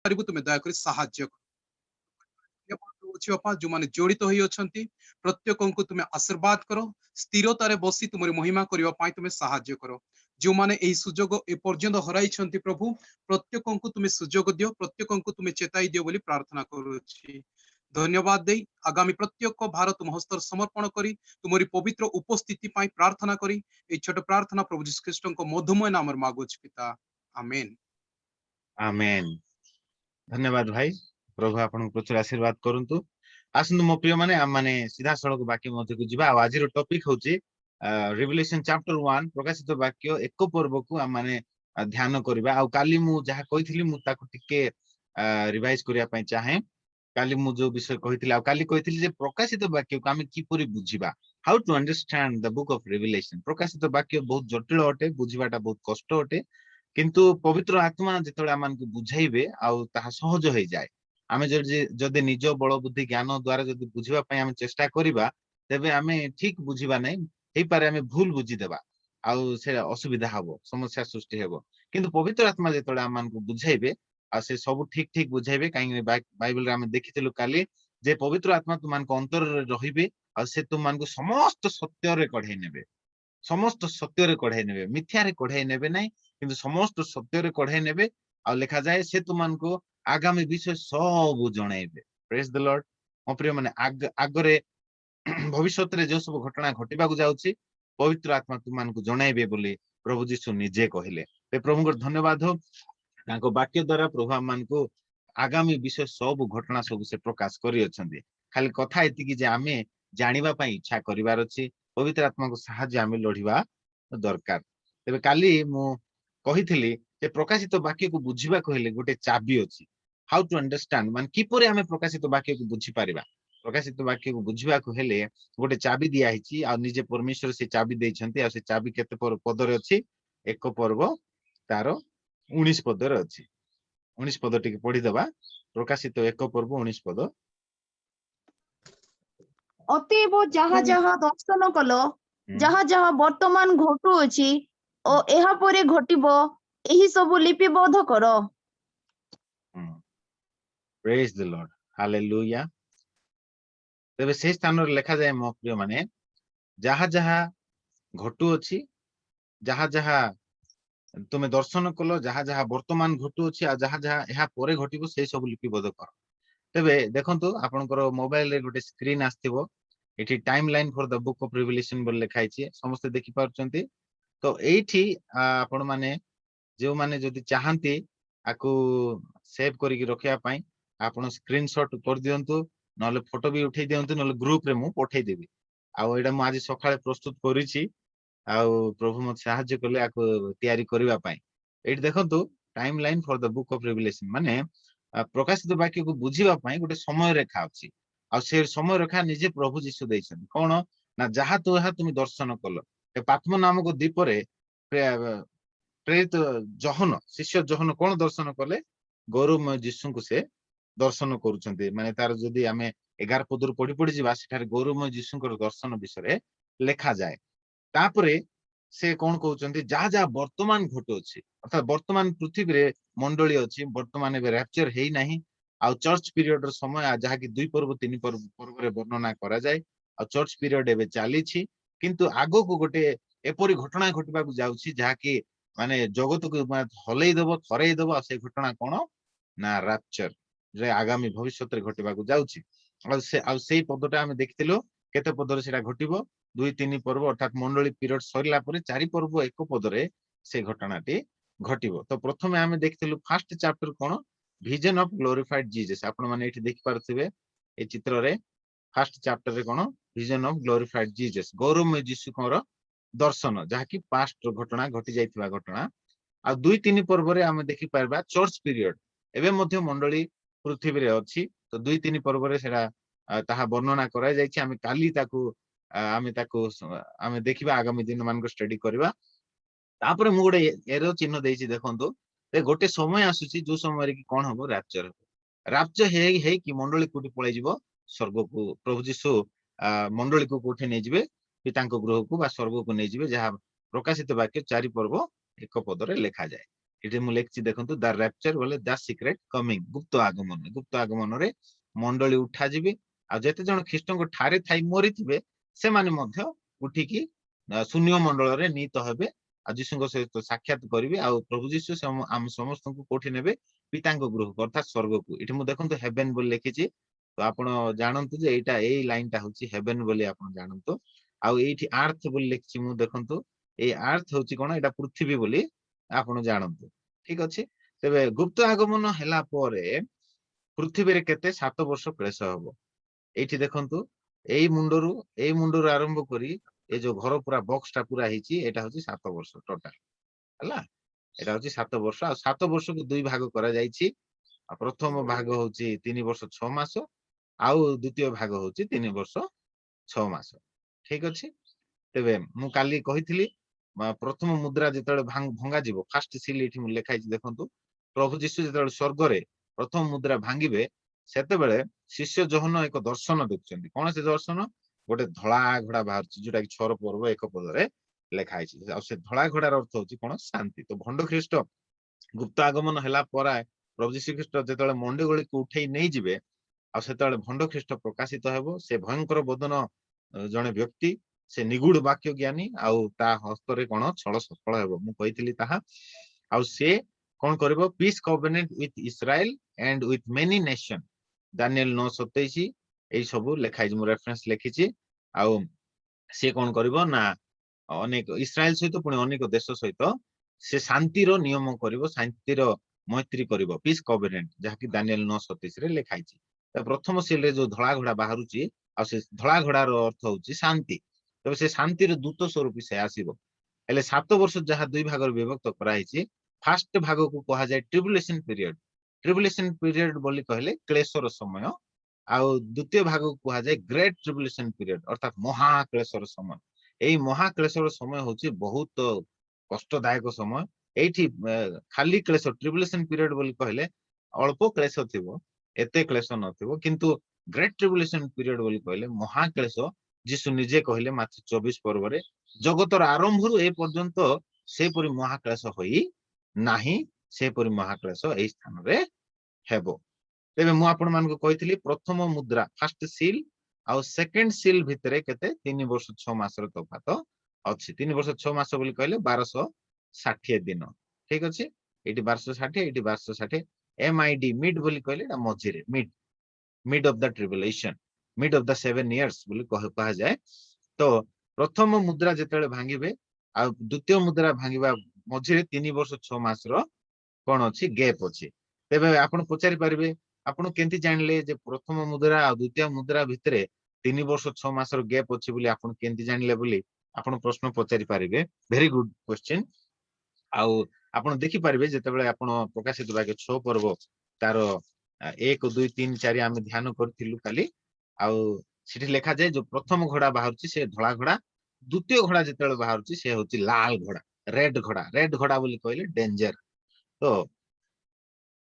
पारिबु तुमे दया करी साहाय्य बापा जो माने जड़ित होई अछंती प्रत्येकଙ୍କୁ तुमे आशीर्वाद करो स्थिरतारे बसी तुमरी महिमा करिवा पाई तुमे साहाय्य करो जो माने एही सुजोग ए पर्यंत हराई छंती प्रभु प्रत्येकଙ୍କୁ तुमे सुजोग दियो प्रत्येकଙ୍କୁ तुमे चेताई दियो बोली प्रार्थना करूछि धन्यवाद दे आगामी प्रत्येक भारत तुम हस्तर समर्पण करी तुमरी पवित्र उपस्थिति पाई प्रार्थना करी ए छोट प्रार्थना प्रभु जीसु ख्रीष्ट को मधुमय नाम मागुछ पिता आमेन आमेन धन्यवाद भाई प्रभु आपन प्रचुर आशीर्वाद करंतु आसनु मो प्रिय माने हम माने सीधा सड़क बाकी मध्य को जिबा आज रो टॉपिक होची रिवलेशन चैप्टर 1 प्रकाशित वाक्य एक पर्व को हम माने ध्यान करबा आ काली मु जहा कहिथिली मु ताको टिके रिवाइज करिया पई चाहे काली मु जो विषय कहिथिली आ काली कहिथिली जे प्रकाशित वाक्य को हम किपरि बुझिबा how to understand the book of Revelation प्रकाशित वाक्य बहुत जटिल अटे बुझिबाटा बहुत कष्ट अटे किंतु पवित्र आत्मा जेतळे आमान को बुझाइबे आ ताहा सहज होई जाय आमे जदि निज बल बुद्धि ज्ञान द्वारा जदि बुझिबा पई आमे चेष्टा करिबा तेबे आमे ठीक बुझिबा नै हेई पारे आमे भूल बुझि देबा आ से असुविधा हबो समस्या सृष्टि हेबो किंतु पवित्र आत्मा जेतळे आमान को बुझाइबे आ से सब ठीक ठीक बुझाइबे काई बाइबल रे आमे देखिथिलु काली जे पवित्र आत्मा तुमान को अंतर रे रहिबे आ से तुमान को समस्त सत्य रे कढाई नेबे समस्त सत्य रे कढाई नेबे मिथ्या रे कढाई नेबे नै किंतु समस्त सत्य रे कढाई नेबे आ लिखा जाय से तुमान को आगामी विषय सब जणाइबे प्रेज द लॉर्ड ओ प्रिय माने आगरे भविष्यत रे जो सब घटना घटिबा को जाउची पवित्र आत्मा तुमान को जणाइबे बोली प्रभु यीशु निजे कहिले ते प्रभु को धन्यवाद हो ताको वाक्य द्वारा प्रभु मान को आगामी विषय सब घटना सब से प्रकाश करी अछंदी खाली कथा एति कि जे आमे जानिबा पई इच्छा करिवार अछि पवित्र आत्मा को सहाय्य आमे लढिबा दरकार तेबे काली मु कहिथिली जे प्रकाशित वाक्य को बुझिबा कहले गोटे चाबी अछि हाउ टू अंडरस्टैंड मान किपरि आमे प्रकाशित वाक्य को बुझि पारिबा प्रकाशित वाक्य को बुझिबा कहले गोटे चाबी दिया हिची आ निजे परमेश्वर से चाबी दैछंती आ से चाबी केते पद रे अछि एक पर्व तार 19 पद रे अछि 19 पद टिके पढि दबा प्रकाशित एक पर्व 19 पद अतएव जहा जहा दर्शन कल जहा जहा वर्तमान घटू अछि ओ एहा परे घटिबो एही सब लिपिबद्ध करो प्रेज द लॉर्ड हालेलुया तेबे से स्थान रे लिखा जाय मो प्रिय माने जहा जहा घटू अछि जहा जहा तुमे दर्शन कलो जहा जहा वर्तमान घटू अछि आ जहा जहा एहा परे घटिबो से सब लिपिबद्ध करो तेबे देखंतु आपनकर मोबाइल रे गोटे स्क्रीन आस्थिबो एठी time line for the book of revelation बोल लिखा हिची समस्त देखि पारुचंती तो एठी आपण माने जो माने जदि चाहंती आकु सेव करिक रखिया पई आपण स्क्रीनशॉट कर दियंतु नले फोटो भी उठै दियंतु नले ग्रुप रे मु पठै देबी आ एडा मु आज सकाळे प्रस्तुत करिछि आ प्रभु मत सहाय्य करले आकु तयारी करबा पई एठी देखंतु time line for the book of revelation माने प्रकाशित वाक्य को बुझिबा पई गोटे समय रेखा अछि आ से समय रेखा निजे प्रभु यीशु दैछन कोन ना जहा तो हा तुम दर्शन कलो ए पात्म नामक द्वीप रे प्रेरित जहन शिष्य जहन कोन दर्शन कले गौरवमय यीशु को से दर्शन करूछंती माने तार जदी आमे 11 पदर पढि पढि जिबा सेठार गौरवमय यीशु को दर्शन विषय लेखा जाय तापरे से कोन कहउछंती जहा जहा वर्तमान घटो अछि अर्थात वर्तमान पृथ्वी रे मंडली अछि वर्तमान बे रैप्चर हेई नाही आ चर्च पीरियड रो समय जहा कि 2 पर्व 3 पर्व रे वर्णना करा जाय आ चर्च पीरियड एबे चाली छी किंतु आगो को गोटे एपरी घटना घटिबा को जाउछि जहा कि माने जगत को हलई देबो थरई देबो आ से घटना कोन ना रैप्चर जे आगामी भविष्यत रे घटिबा को जाउछि आ सेई पदटा हम देखिथिलो केते पद रे सेटा घटिबो 2-3 पर्व अर्थात मंडली पीरियड सरिला परे 4 पर्व एक पद रे से घटनाटी घटिबो तो प्रथमे हम देखिथिलु फर्स्ट चैप्टर कोन विजन ऑफ ग्लोरीफाइड जीसस आपण माने एठी देखि पारथिबे ए चित्र रे फर्स्ट चैप्टर रे कोन विजन ऑफ ग्लोरीफाइड जीसस गौरवमय यीशु कोर दर्शन जहा कि पास्ट घटना घटी जाइथिबा घटना आ 2-3 पर्व रे हम देखि पारबा चर्च पीरियड एबे मध्य मंडली पृथ्वी रे अछि तो 2-3 पर्व रे सेरा ताहा वर्णना करा जायछि हम काली ताकू आमे देखिबा आगामी दिन मान को स्टडी करबा तापरे मु गोटे एरो चिन्ह देछि देखंतु ए गोटे समय आसुछि जो समय रे कि कोन हबो रैप्चर हे कि मंडली कोठी पळै जिवो स्वर्ग को प्रभु यीशु मंडली को कोठी नै जिवे पितांको गृह को बा स्वर्ग को नै जिवे जहा प्रकाशित वाक्य 4 पर्व एक पद रे लेखा जाय ଏଠି ମୁଁ ଲେଖିଛି ଦେଖନ୍ତୁ ଦ ରାପ୍ଚର ବୋଲେ ଦ ସିକ୍ରେଟ କମିଂ, ଗୁପ୍ତ ଆଗମନରେ ମଣ୍ଡଳୀ ଉଠାଯିବେ ଆଉ ଯେତେ ଜଣ ଖ୍ରୀଷ୍ଟଙ୍କ ଠାରେ ଥାଇ ମରିଥିବେ ସେମାନେ ମଧ୍ୟ ଉଠିକି ଶୂନ୍ୟ ମଣ୍ଡଳରେ ନୀତ ହେବେ ଆଉ ଯୀଶୁଙ୍କ ସହିତ ସାକ୍ଷାତ କରିବେ ଆଉ ପ୍ରଭୁ ଯୀଶୁ ଆମ ସମସ୍ତଙ୍କୁ କୋଉଠି ନେବେ, ପିତାଙ୍କ ଗୃହକୁ ଅର୍ଥାତ ସ୍ୱର୍ଗକୁ। ଏଠି ମୁଁ ଦେଖନ୍ତୁ ହେଭେନ ବୋଲି ଲେଖିଛି, ତ ଆପଣ ଜାଣନ୍ତୁ ଯେ ଏଇଟା ଏଇ ଲାଇନଟା ହଉଛି ହେଭେନ ବୋଲି ଆପଣ ଜାଣନ୍ତୁ। ଆଉ ଏଇଠି ଆର୍ଥ ବୋଲି ଲେଖିଛି ମୁଁ ଦେଖନ୍ତୁ, ଏଇ ଆର୍ଥ ହଉଛି କଣ, ଏଇଟା ପୃଥିବୀ ବୋଲି ଆପଣ ଜାଣନ୍ତୁ। ଠିକ ଅଛି, ତେବେ ଗୁପ୍ତ ଆଗମନ ହେଲା ପରେ ପୃଥିବୀରେ କେତେ 7 ବର୍ଷ କ୍ଲେଶ ହବ। ଏଇଠି ଦେଖନ୍ତୁ ଏଇ ମୁଣ୍ଡରୁ ଆରମ୍ଭ କରି ଏ ଯୋଉ ଘର ପୁରା ବକ୍ସ ଟା ପୁରା ହେଇଛି, ଏଇଟା ହଉଛି 7 ବର୍ଷ ଟୋଟାଲ ହେଲା। ଏଇଟା ହଉଛି 7 ବର୍ଷ ଆଉ 7 ବର୍ଷକୁ 2 ଭାଗ କରାଯାଇଛି। ଆଉ ପ୍ରଥମ ଭାଗ ହଉଛି 3 ବର୍ଷ 6 ମାସ ଆଉ ଦ୍ୱିତୀୟ ଭାଗ ହଉଛି 3 ବର୍ଷ 6 ମାସ। ଠିକ ଅଛି, ତେବେ ମୁଁ କାଲି କହିଥିଲି ପ୍ରଥମ ମୁଦ୍ରା ଯେତେବେଳେ ଭଙ୍ଗା ଯିବ, ଫାଷ୍ଟ ସିଲ୍ ଏଠି ମୁଁ ଲେଖା ହେଇଛି ଦେଖନ୍ତୁ, ପ୍ରଭୁ ଯୀଶୁ ଯେତେବେଳେ ସ୍ୱର୍ଗରେ ପ୍ରଥମ ମୁଦ୍ରା ଭାଙ୍ଗିବେ ସେତେବେଳେ ଶିଷ୍ୟ ଯୋହନ ଏକ ଦର୍ଶନ ଦେଖୁଛନ୍ତି। କଣ ସେ ଦର୍ଶନ? ଗୋଟେ ଧଳା ଘୋଡା ବାହାରୁଛି, ଯୋଉଟା କି 6 ପର୍ବ 1 ପଦରେ ଲେଖା ହେଇଛି। ଆଉ ସେ ଧଳା ଘୋଡାର ଅର୍ଥ ହଉଛି କଣ? ଶାନ୍ତି। ତ ଭଣ୍ଡ ଖ୍ରୀଷ୍ଟ ଗୁପ୍ତ ଆଗମନ ହେଲା ପରେ ପ୍ରଭୁ ଯୀଶୁ ଖ୍ରୀଷ୍ଟ ଯେତେବେଳେ ମଣ୍ଡଳୀକୁ ଉଠେଇ ନେଇଯିବେ ଆଉ ସେତେବେଳେ ଭଣ୍ଡ ଖ୍ରୀଷ୍ଟ ପ୍ରକାଶିତ ହେବ। ସେ ଭୟଙ୍କର ବଦନ ଜଣେ ବ୍ୟକ୍ତି, ସେ ନିଗୁଡ ବାକ୍ୟ ଜ୍ଞାନୀ ଆଉ ତା ହସ୍ତରେ କଣ ଛଳ ସଫଳ ହେବ, ମୁଁ କହିଥିଲି ତାହା। ଆଉ ସେ କଣ କରିବ? Peace covenant with Israel and with many nation, Daniel 9:27 ଏଇ ସବୁ ଲେଖା ହେଇଛି, ମୁଁ ରେଫରେନ୍ସ ଲେଖିଛି। ଆଉ ସିଏ କଣ କରିବ ନା ଅନେକ ଇସ୍ରାଏଲ ସହିତ ପୁଣି ଅନେକ ଦେଶ ସହିତ ସେ ଶାନ୍ତିର ନିୟମ କରିବ, ଶାନ୍ତିର ମୈତ୍ରୀ କରିବ, ପିସ୍ କଭେନେଣ୍ଟ, ଯାହାକି ଦାନିଏଲ 9:27 ରେ ଲେଖା ହେଇଛି। ପ୍ରଥମ ସିଲରେ ଯୋଉ ଧଳା ଘୋଡା ବାହାରୁଛି ଆଉ ସେ ଧଳା ଘୋଡାର ଅର୍ଥ ହଉଛି ଶାନ୍ତି। ତେବେ ସେ ଶାନ୍ତିର ଦୂତ ସ୍ୱରୂପ ସେ ଆସିବ। ହେଲେ 7 ବର୍ଷ ଯାହା 2 ଭାଗରେ ବିଭକ୍ତ କରାଯାଇଛି, ଫାଷ୍ଟ ଭାଗକୁ କୁହାଯାଏ ଟ୍ରିବୁଲେସନ ପିରିୟଡ। ଟ୍ରିବୁଲେସନ ପିରିୟଡ ବୋଲି କହିଲେ କ୍ଲେଶର ସମୟ, ଆଉ ଦ୍ୱିତୀୟ ଭାଗକୁ କୁହାଯାଏ ଗ୍ରେଟ ଟ୍ରିବୁଲେସନ ପିରିୟଡ ଅର୍ଥାତ ମହାକ୍ଲେଶର ସମୟ। ଏଇ ମହାକ୍ଲେଶର ସମୟ ହଉଛି ବହୁତ କଷ୍ଟଦାୟକ ସମୟ। ଏଇଠି ଖାଲି କ୍ଲେଶ, ଟ୍ରିବୁଲେସନ ପିରିୟଡ ବୋଲି କହିଲେ ଅଳ୍ପ କ୍ଲେଶ ଥିବ, ଏତେ କ୍ଲେଶ ନଥିବ, କିନ୍ତୁ ଗ୍ରେଟ ଟ୍ରିବୁଲେସନ ପିରିୟଡ ବୋଲି କହିଲେ ମହାକ୍ଲେଶ। ଯୀଶୁ ନିଜେ କହିଲେ ମାତ୍ର 24 ପର୍ବରେ, ଜଗତର ଆରମ୍ଭରୁ ଏ ପର୍ଯ୍ୟନ୍ତ ସେପରି ମହାକ୍ଲେଶ ହୋଇ ନାହିଁ, ସେପରି ମହାକ୍ଲେଶ ଏଇ ସ୍ଥାନରେ ହେବ। ତେବେ ମୁଁ ଆପଣ ମାନଙ୍କୁ କହିଥିଲି ପ୍ରଥମ ମୁଦ୍ରା ଫାଷ୍ଟ ସିଲ୍ ଆଉ ସେକେଣ୍ଡ ସିଲ୍ ଭିତରେ କେତେ 3 ବର୍ଷ 6 ମାସର ତଫାତ ଅଛି। 3 ବର୍ଷ 6 ମାସ ବୋଲି କହିଲେ 1260 ଦିନ। ଠିକ ଅଛି, ଏଇଠି 1260, ଏଇଠି 1260। MID ମିଡ୍ ବୋଲି କହିଲେ ଏଟା ମଝିରେ, mid of the tribulation, mid of the 7 years ବୋଲି କୁହାଯାଏ। ତ ପ୍ରଥମ ମୁଦ୍ରା ଯେତେବେଳେ ଭାଙ୍ଗିବେ ଆଉ ଦ୍ୱିତୀୟ ମୁଦ୍ରା ଭାଙ୍ଗିବା ମଝିରେ 3 ବର୍ଷ 6 ମାସର କଣ ଅଛି? ଗ୍ୟାପ୍ ଅଛି। ତେବେ ଆପଣ ପଚାରି ପାରିବେ, ଆପଣ କେମିତି ଜାଣିଲେ ଯେ ପ୍ରଥମ ମୁଦ୍ରା ଆଉ ଦ୍ୱିତୀୟ ମୁଦ୍ରା ଭିତରେ 3 ବର୍ଷ 6 ମାସର ଗ୍ୟାପ୍ ଅଛି ବୋଲି ଆପଣ କେମିତି ଜାଣିଲେ ବୋଲି ଆପଣ ପ୍ରଶ୍ନ ପଚାରି ପାରିବେ। Very good question. ଆଉ ଆପଣ ଦେଖିପାରିବେ ଯେତେବେଳେ ଆପଣ ପ୍ରକାଶିତ ବାକ୍ୟ 6 ପର୍ବ ତାର 1, 2, 3, 4 ଆମେ ଧ୍ୟାନ କରିଥିଲୁ କାଲି। ଆଉ ସେଠି ଲେଖାଯାଏ ଯୋଉ ପ୍ରଥମ ଘୋଡା ବାହାରୁଛି ସେ ଧଳା ଘୋଡା, ଦ୍ୱିତୀୟ ଘୋଡା ଯେତେବେଳେ ବାହାରୁଛି ସେ ହଉଛି ଲାଲ ଘୋଡା, ରେଡ ଘୋଡା। ରେଡ ଘୋଡା ବୋଲି କହିଲେ ଡେଞ୍ଜର। ତ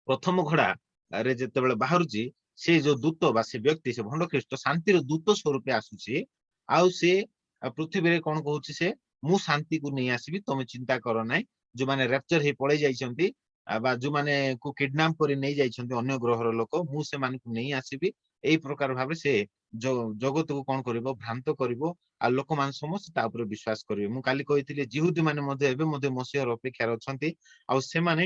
ପ୍ରଥମ ଘୋଡା ରେ ଯେତେବେଳେ ବାହାରୁଛି ସେ ଯୋଉ ଦୂତ ବା ସେ ବ୍ୟକ୍ତି, ସେ ଭଣ୍ଡ ଖ୍ରୀଷ୍ଟ ଶାନ୍ତିର ଦୂତ ସ୍ୱରୂପେ ଆସୁଛି। ଆଉ ସେ ପୃଥିବୀରେ କଣ କହୁଛି? ସେ ମୁଁ ଶାନ୍ତିକୁ ନେଇ ଆସିବି, ତମେ ଚିନ୍ତା କର ନାହିଁ। ଯୋଉମାନେ ରେପଚର ହେଇ ପଳେଇ ଯାଇଛନ୍ତି ବା ଯୋଉମାନେ କୁ କିଡନାପ କରି ନେଇ ଯାଇଛନ୍ତି ଅନ୍ୟ ଗ୍ରହର ଲୋକ, ମୁଁ ସେମାନଙ୍କୁ ନେଇ ଆସିବି। ଏଇ ପ୍ରକାର ଭାବେ ସେ ଜଗତକୁ କଣ କରିବ? ଭ୍ରାନ୍ତ କରିବ। ଆଉ ଲୋକମାନେ ସମସ୍ତେ ତା ଉପରେ ବିଶ୍ୱାସ କରିବେ। ମୁଁ କାଲି କହିଥିଲି ଜିହୁଦୀ ମାନେ ମଧ୍ୟ ଏବେ ମଧ୍ୟ ମସିହର ଅପେକ୍ଷାରେ ଅଛନ୍ତି, ଆଉ ସେମାନେ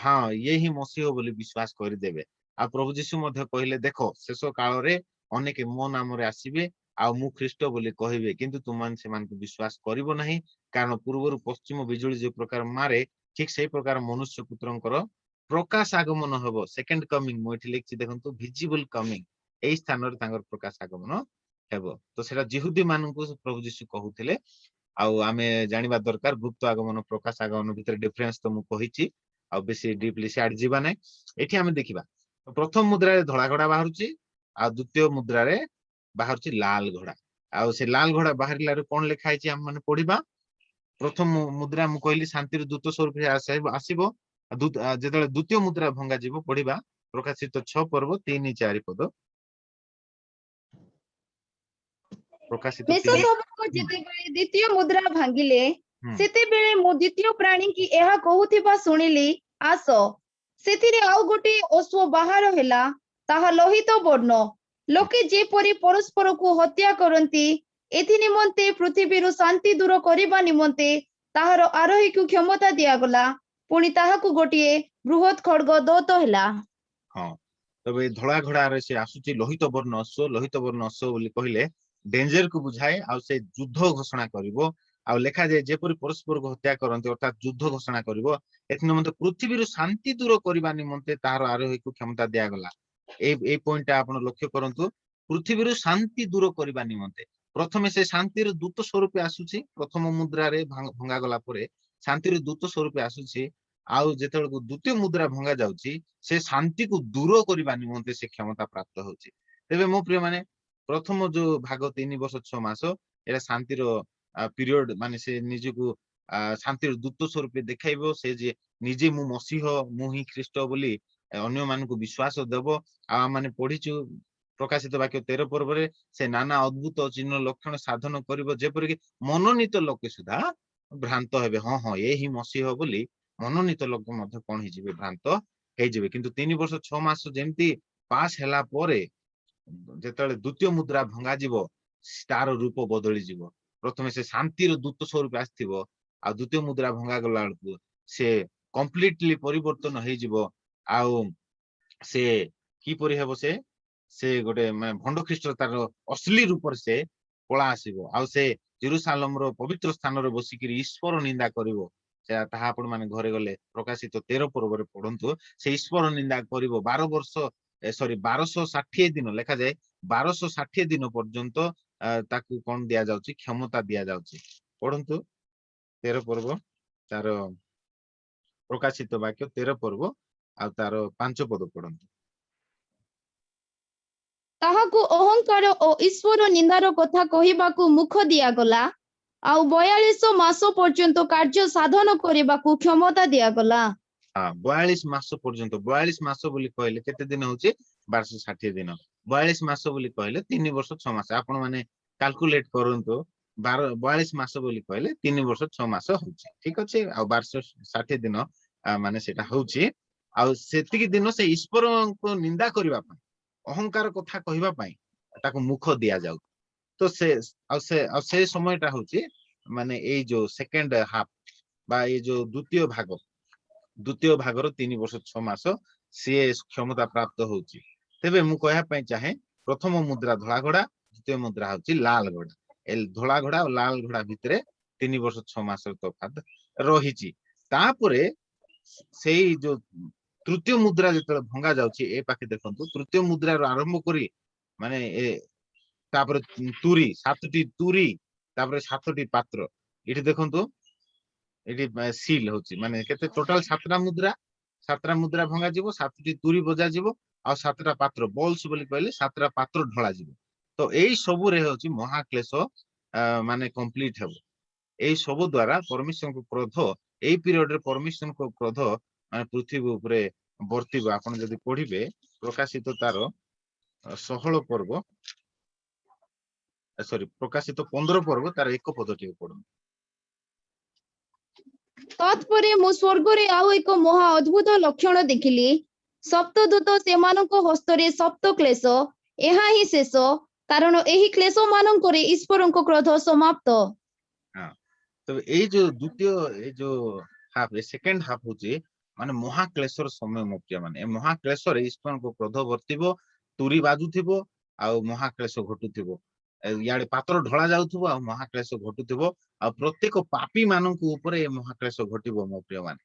ହଁ ଇଏ ହିଁ ମସିହ ବୋଲି ବିଶ୍ୱାସ କରିଦେବେ। ଆଉ ପ୍ରଭୁ ଯୀଶୁ ମଧ୍ୟ କହିଲେ, ଦେଖ ଶେଷ କାଳରେ ଅନେକ ମୋ ନାମରେ ଆସିବେ ଆଉ ମୁଁ ଖ୍ରୀଷ୍ଟ ବୋଲି କହିବେ, କିନ୍ତୁ ତୁମମାନେ ସେମାନଙ୍କୁ ବିଶ୍ୱାସ କରିବ ନାହିଁ, କାରଣ ପୂର୍ବରୁ ପଶ୍ଚିମ ବିଜୁଳି ଯୋଉ ପ୍ରକାର ମାରେ, ଠିକ ସେଇ ପ୍ରକାର ମନୁଷ୍ୟ ପୁତ୍ରଙ୍କର ପ୍ରକାଶ ଆଗମନ ହବ। ସେକେଣ୍ଡ କମିଂ ମୁଁ ଏଠି ଲେଖିଛି ଦେଖନ୍ତୁ, ଭିଜିବଲ କମିଂ। ଏଇ ସ୍ଥାନରେ ତାଙ୍କର ପ୍ରକାଶ ଆଗମନ ହେବ। ତ ସେଟା ଜିହୁଦୀ ମାନଙ୍କୁ ପ୍ରଭୁ ଯୀଶୁ କହୁଥିଲେ। ଆଉ ଆମେ ଜାଣିବା ଦରକାର ଗୁପ୍ତ ଆଗମନ ପ୍ରକାଶ ଆଗମନ ଭିତରେ ଡିଫରେନ୍ସ ତ ମୁଁ କହିଛି, ଆଉ ବେଶୀ ଡିପଲି ସିଆଡେ ଯିବା ନାହିଁ। ଏଠି ଆମେ ଦେଖିବା ପ୍ରଥମ ମୁଦ୍ରାରେ ଧଳା ଘୋଡା ବାହାରୁଛି ଆଉ ଦ୍ୱିତୀୟ ମୁଦ୍ରାରେ ବାହାରୁଛି ଲାଲ ଘୋଡା। ଆଉ ସେ ଲାଲ ଘୋଡା ବାହାରିଲାରୁ କଣ ଲେଖା ହେଇଛି ଆମେ ମାନେ ପଢିବା। ପ୍ରଥମ ମୁଦ୍ରା ମୁଁ କହିଲି ଶାନ୍ତିର ଦୂତ ସ୍ୱରୂପ ଆସିବ। ଯେତେବେଳେ ଦ୍ୱିତୀୟ ମୁଦ୍ରା ଭଙ୍ଗା ଯିବ, ପଢିବା ପ୍ରକାଶିତ 6 ପର୍ବ 3, 4 ପଦ। ପ୍ରକାଶିତ ମେଷ 3। ସମୂହ ଯେତେବେଳେ ଦ୍ୱିତୀୟ ମୁଦ୍ରା ଭାଙ୍ଗିଲେ ସେତେବେଳେ ମୁଁ ଦ୍ୱିତୀୟ ପ୍ରାଣୀ କି ଏହା କହୁଥିବା ଶୁଣିଲି, ଆସ। ସେଥିରେ ଆଉ ଗୋଟିଏ ଅଶ୍ଵ ବାହାର ହେଲା, ତାହା ଲୋହିତ ବର୍ଣ୍ଣ। ଲୋକେ ଯେପରି ପରସ୍ପରକୁ ହତ୍ୟା କରନ୍ତି, ଏଥି ନିମନ୍ତେ ପୃଥିବୀରୁ ଶାନ୍ତି ଦୂର କରିବା ନିମନ୍ତେ ତାହାର ଆରୋହୀକୁ କ୍ଷମତା ଦିଆଗଲା। ପୁଣି ତାହାକୁ ଗୋଟିଏ ବୃହତ୍ ଖଡ୍ଗ ଦତ୍ତ ହେଲା। ହଁ, ତେବେ ଏ ଧଳା ଘୋଡାରେ ସେ ଆସୁଛି ଲୋହିତ ବର୍ଣ୍ଣ ଅଶ୍ଵ। ଲୋହିତ ବର୍ଣ୍ଣ ଅଶ୍ଵ ବୋଲି କହିଲେ ଡେଞ୍ଜର କୁ ବୁଝାଏ, ଆଉ ସେ ଯୁଦ୍ଧ ଘୋଷଣା କରିବ। ଆଉ ଲେଖାଯାଏ ଯେପରି ପରସ୍ପରକୁ ହତ୍ୟା କରନ୍ତି, ଅର୍ଥାତ୍ ଯୁଦ୍ଧ ଘୋଷଣା କରିବ। ଏଥି ନିମନ୍ତେ ପୃଥିବୀରୁ ଶାନ୍ତି ଦୂର କରିବା ନିମନ୍ତେ ତାହାର ଆରୋହୀକୁ କ୍ଷମତା ଦିଆଗଲା। ଏଇ ପଏଣ୍ଟଟା ଆପଣ ଲକ୍ଷ୍ୟ କରନ୍ତୁ, ପୃଥିବୀରୁ ଶାନ୍ତି ଦୂର କରିବା ନିମନ୍ତେ। ପ୍ରଥମେ ସେ ଶାନ୍ତିର ଦୂତ ସ୍ୱରୂପେ ଆସୁଛି, ପ୍ରଥମ ମୁଦ୍ରାରେ ଭଙ୍ଗା ଗଲା ପରେ ଶାନ୍ତିର ଦୂତ ସ୍ୱରୂପେ ଆସୁଛି। ଆଉ ଯେତେବେଳକୁ ଦ୍ୱିତୀୟ ମୁଦ୍ରା ଭଙ୍ଗା ଯାଉଛି, ସେ ଶାନ୍ତିକୁ ଦୂର କରିବା ନିମନ୍ତେ ସେ କ୍ଷମତା ପ୍ରାପ୍ତ ହଉଛି। ତେବେ ମୋ ପ୍ରିୟ ମାନେ, ପ୍ରଥମ ଯୋଉ ଭାଗ 3 ବର୍ଷ 6 ମାସ, ଏଟା ଶାନ୍ତିର ପିରିୟଡ, ମାନେ ସେ ନିଜକୁ ଶାନ୍ତିର ଦୂତ ସ୍ୱରୂପେ ଦେଖାଇବ। ସେ ଯେ ନିଜେ ମୁଁ ମସିହ, ମୁଁ ହିଁ ଖ୍ରୀଷ୍ଟ ବୋଲି ଅନ୍ୟମାନଙ୍କୁ ବିଶ୍ୱାସ ଦେବ। ଆଉ ଆମେ ପଢିଛୁ ପ୍ରକାଶିତ ବାକ୍ୟ 13 ପର୍ବରେ, ସେ ନାନା ଅଦ୍ଭୁତ ଚିହ୍ନ ଲକ୍ଷଣ ସାଧନ କରିବ, ଯେପରିକି ମନୋନୀତ ଲୋକେ ସୁଦ୍ଧା ଭ୍ରାନ୍ତ ହେବେ। ହଁ ହଁ, ଏ ହିଁ ମସିହ ବୋଲି ମନୋନୀତ ଲୋକ ମଧ୍ୟ କଣ ହେଇଯିବେ, ଭ୍ରାନ୍ତ ହେଇଯିବେ। କିନ୍ତୁ 3 ବର୍ଷ 6 ମାସ ଯେମିତି ପାସ୍ ହେଲା ପରେ ଯେତେବେଳେ ଦ୍ୱିତୀୟ ମୁଦ୍ରା ଭଙ୍ଗାଯିବ, ତାର ରୂପ ବଦଳିଯିବ। ପ୍ରଥମେ ସେ ଶାନ୍ତିର ଦୂତ ସ୍ୱରୂପ ଆସିଥିବ, ଆଉ ଦ୍ୱିତୀୟ ମୁଦ୍ରା ଭଙ୍ଗା ଗଲା ବେଳକୁ ସେ କମ୍ପ୍ଲିଟଲି ପରିବର୍ତ୍ତନ ହେଇଯିବ। ଆଉ ସେ କିପରି ହେବ, ସେ ଗୋଟେ ଭଣ୍ଡ ଖ୍ରୀଷ୍ଟ ତାର ଅଶ୍ଲୀ ରୂପରେ ସେ ପଳା ଆସିବ। ଆଉ ସେ ଜେରୁସାଲମର ପବିତ୍ର ସ୍ଥାନରେ ବସିକିରି ଈଶ୍ୱର ନିନ୍ଦା କରିବ। ତାହା ଆପଣ ମାନେ ଘରେ ଗଲେ ପ୍ରକାଶିତ 13 ପର୍ବରେ ପଢନ୍ତୁ। ସେ ଈଶ୍ୱର ନିନ୍ଦା କରିବ 1260 ଦିନ, ଲେଖାଯାଏ 1260 ଦିନ ପର୍ଯ୍ୟନ୍ତ ତାକୁ କଣ ଦିଆଯାଉଛି, କ୍ଷମତା ଦିଆଯାଉଛି। ପଢନ୍ତୁ 13 ପର୍ବ, ତାର ପ୍ରକାଶିତ ବାକ୍ୟ 13 ପର୍ବ ଆଉ ତାର 5 ପଦ ପଢନ୍ତୁ। ତାହାକୁ ଅହଙ୍କାର ଓ ଈଶ୍ୱର ନିନ୍ଦାର କଥା କହିବାକୁ ମୁଖ ଦିଆଗଲା, ଆଉ 42 ମାସ ପର୍ଯ୍ୟନ୍ତ କାର୍ଯ୍ୟ ସାଧନ କରିବାକୁ କ୍ଷମତା ଦିଆଗଲା। 42 ମାସ ପର୍ଯ୍ୟନ୍ତ। 42 ମାସ ବୋଲି କହିଲେ କେତେ ଦିନ ହଉଛି, 1260 ଦିନ। 42 ମାସ ବୋଲି କହିଲେ 3 ବର୍ଷ 6 ମାସ। ଆପଣ ମାନେ କାଲକୁଲେଟ କରନ୍ତୁ, 42 ମାସ ବୋଲି କହିଲେ 3 ବର୍ଷ 6 ମାସ ହଉଛି। ଠିକ ଅଛି। ଆଉ 1260 ଦିନ ମାନେ ସେଟା ହଉଛି। ଆଉ ସେତିକି ଦିନ ସେ ଈଶ୍ୱରଙ୍କ ନିନ୍ଦା କରିବା ପାଇଁ, ଅହଙ୍କାର କଥା କହିବା ପାଇଁ ତାକୁ ମୁଖ ଦିଆଯାଉ। ତ ସେ ସମୟଟା ହଉଛି ମାନେ ଏଇ ଯୋଉ ସେକେଣ୍ଡ ହାଫ, ବା ଏଇ ଯୋଉ ଦ୍ୱିତୀୟ ଭାଗର 3 ବର୍ଷ 6 ମାସ ସିଏ କ୍ଷମତା ପ୍ରାପ୍ତ ହଉଛି। ତେବେ ମୁଁ କହିବା ପାଇଁ ଚାହେଁ, ପ୍ରଥମ ମୁଦ୍ରା ଧଳା ଘୋଡା, ଦ୍ୱିତୀୟ ମୁଦ୍ରା ହଉଛି ଲାଲ ଘୋଡା। ଧଳା ଘୋଡା ଆଉ ଲାଲ ଘୋଡା ଭିତରେ 3 ବର୍ଷ 6 ମାସର ତଫାତ ରହିଛି। ତାପରେ ସେଇ ଯୋଉ ତୃତୀୟ ମୁଦ୍ରା ଯେତେବେଳେ ଭଙ୍ଗା ଯାଉଛି, ଏ ପାଖେ ଦେଖନ୍ତୁ, ତୃତୀୟ ମୁଦ୍ରାରୁ ଆରମ୍ଭ କରି ମାନେ ତାପରେ ତୁରୀ, 7ଟି ତୁରୀ, ତାପରେ 7ଟି ପାତ୍ର। ଏଠି ଦେଖନ୍ତୁ, ଏଠି ସିଲ ହଉଛି, ମାନେ କେତେ ଟୋଟାଲ 7ଟା ମୁଦ୍ରା। 7ଟା ମୁଦ୍ରା ଭଙ୍ଗା ଯିବ, 7ଟି ତୁରୀ ବଜା ଯିବ, ଆଉ 7ଟା ପାତ୍ର, ବଲ୍ସ ବୋଲି କହିଲେ 7ଟା ପାତ୍ର ଢଳା ଯିବ। ତ ଏଇ ସବୁରେ ହଉଛି ମହାକ୍ଲେଶ ମାନେ କମ୍ପ୍ଲିଟ ହେବ। ଏଇ ସବୁ ଦ୍ଵାରା ପରମେଶ୍ୱରଙ୍କ କ୍ରୋଧ, ଏଇ ପିରିୟଡରେ ପରମେଶ୍ୱରଙ୍କ କ୍ରୋଧ ମାନେ ପୃଥିବୀ ଉପରେ ବର୍ତ୍ତିବ। ଆପଣ ଯଦି ପଢିବେ ପ୍ରକାଶିତ ତାର 16 ପର୍ବ, ପ୍ରକାଶିତ 15 ପର୍ବ ତାର 1 ପଦ ଟିକେ ପଢନ୍ତୁ। ତତ୍ପରେ ମୁଁ ସ୍ୱର୍ଗରେ ଆଉ ଏକ ମହା ଅଦ୍ଭୁତ ଲକ୍ଷଣ ଦେଖିଲି। ସପ୍ତଦୂତ ସେମାନଙ୍କ ହସ୍ତରେ ସପ୍ତ କ୍ଲେଶ। ଏହା ହିଁ ଶେଷ, କାରଣ ଏହି କ୍ଲେଶ ମାନଙ୍କରେ ଈଶ୍ୱରଙ୍କ କ୍ରୋଧ ସମାପ୍ତ। ତେବେ ଏଇ ଯୋଉ ଦ୍ୱିତୀୟ, ଏଇ ଯୋଉ ହାଫ, ସେକେଣ୍ଡ ହାଫ ହଉଛି ମାନେ ମହାକ୍ଲେଶର ସମୟ। ମୁଖ୍ୟ ମାନେ ଏ ମହାକ୍ଲେଶରେ ଈଶ୍ୱରଙ୍କ କ୍ରୋଧ ବର୍ତ୍ତିବ, ତୁରୀ ବାଜୁଥିବ, ଆଉ ମହାକ୍ଲେଶ ଘଟୁଥିବ। ଇଆଡେ ପାତ୍ର ଢଳା ଯାଉଥିବ, ଆଉ ମହାକ୍ଲେଶ ଘଟୁଥିବ। ଆଉ ପ୍ରତ୍ୟେକ ପାପୀ ମାନଙ୍କ ଉପରେ ଏ ମହାକ୍ଲେଶ ଘଟିବ ମୋ ପ୍ରିୟ ମାନେ।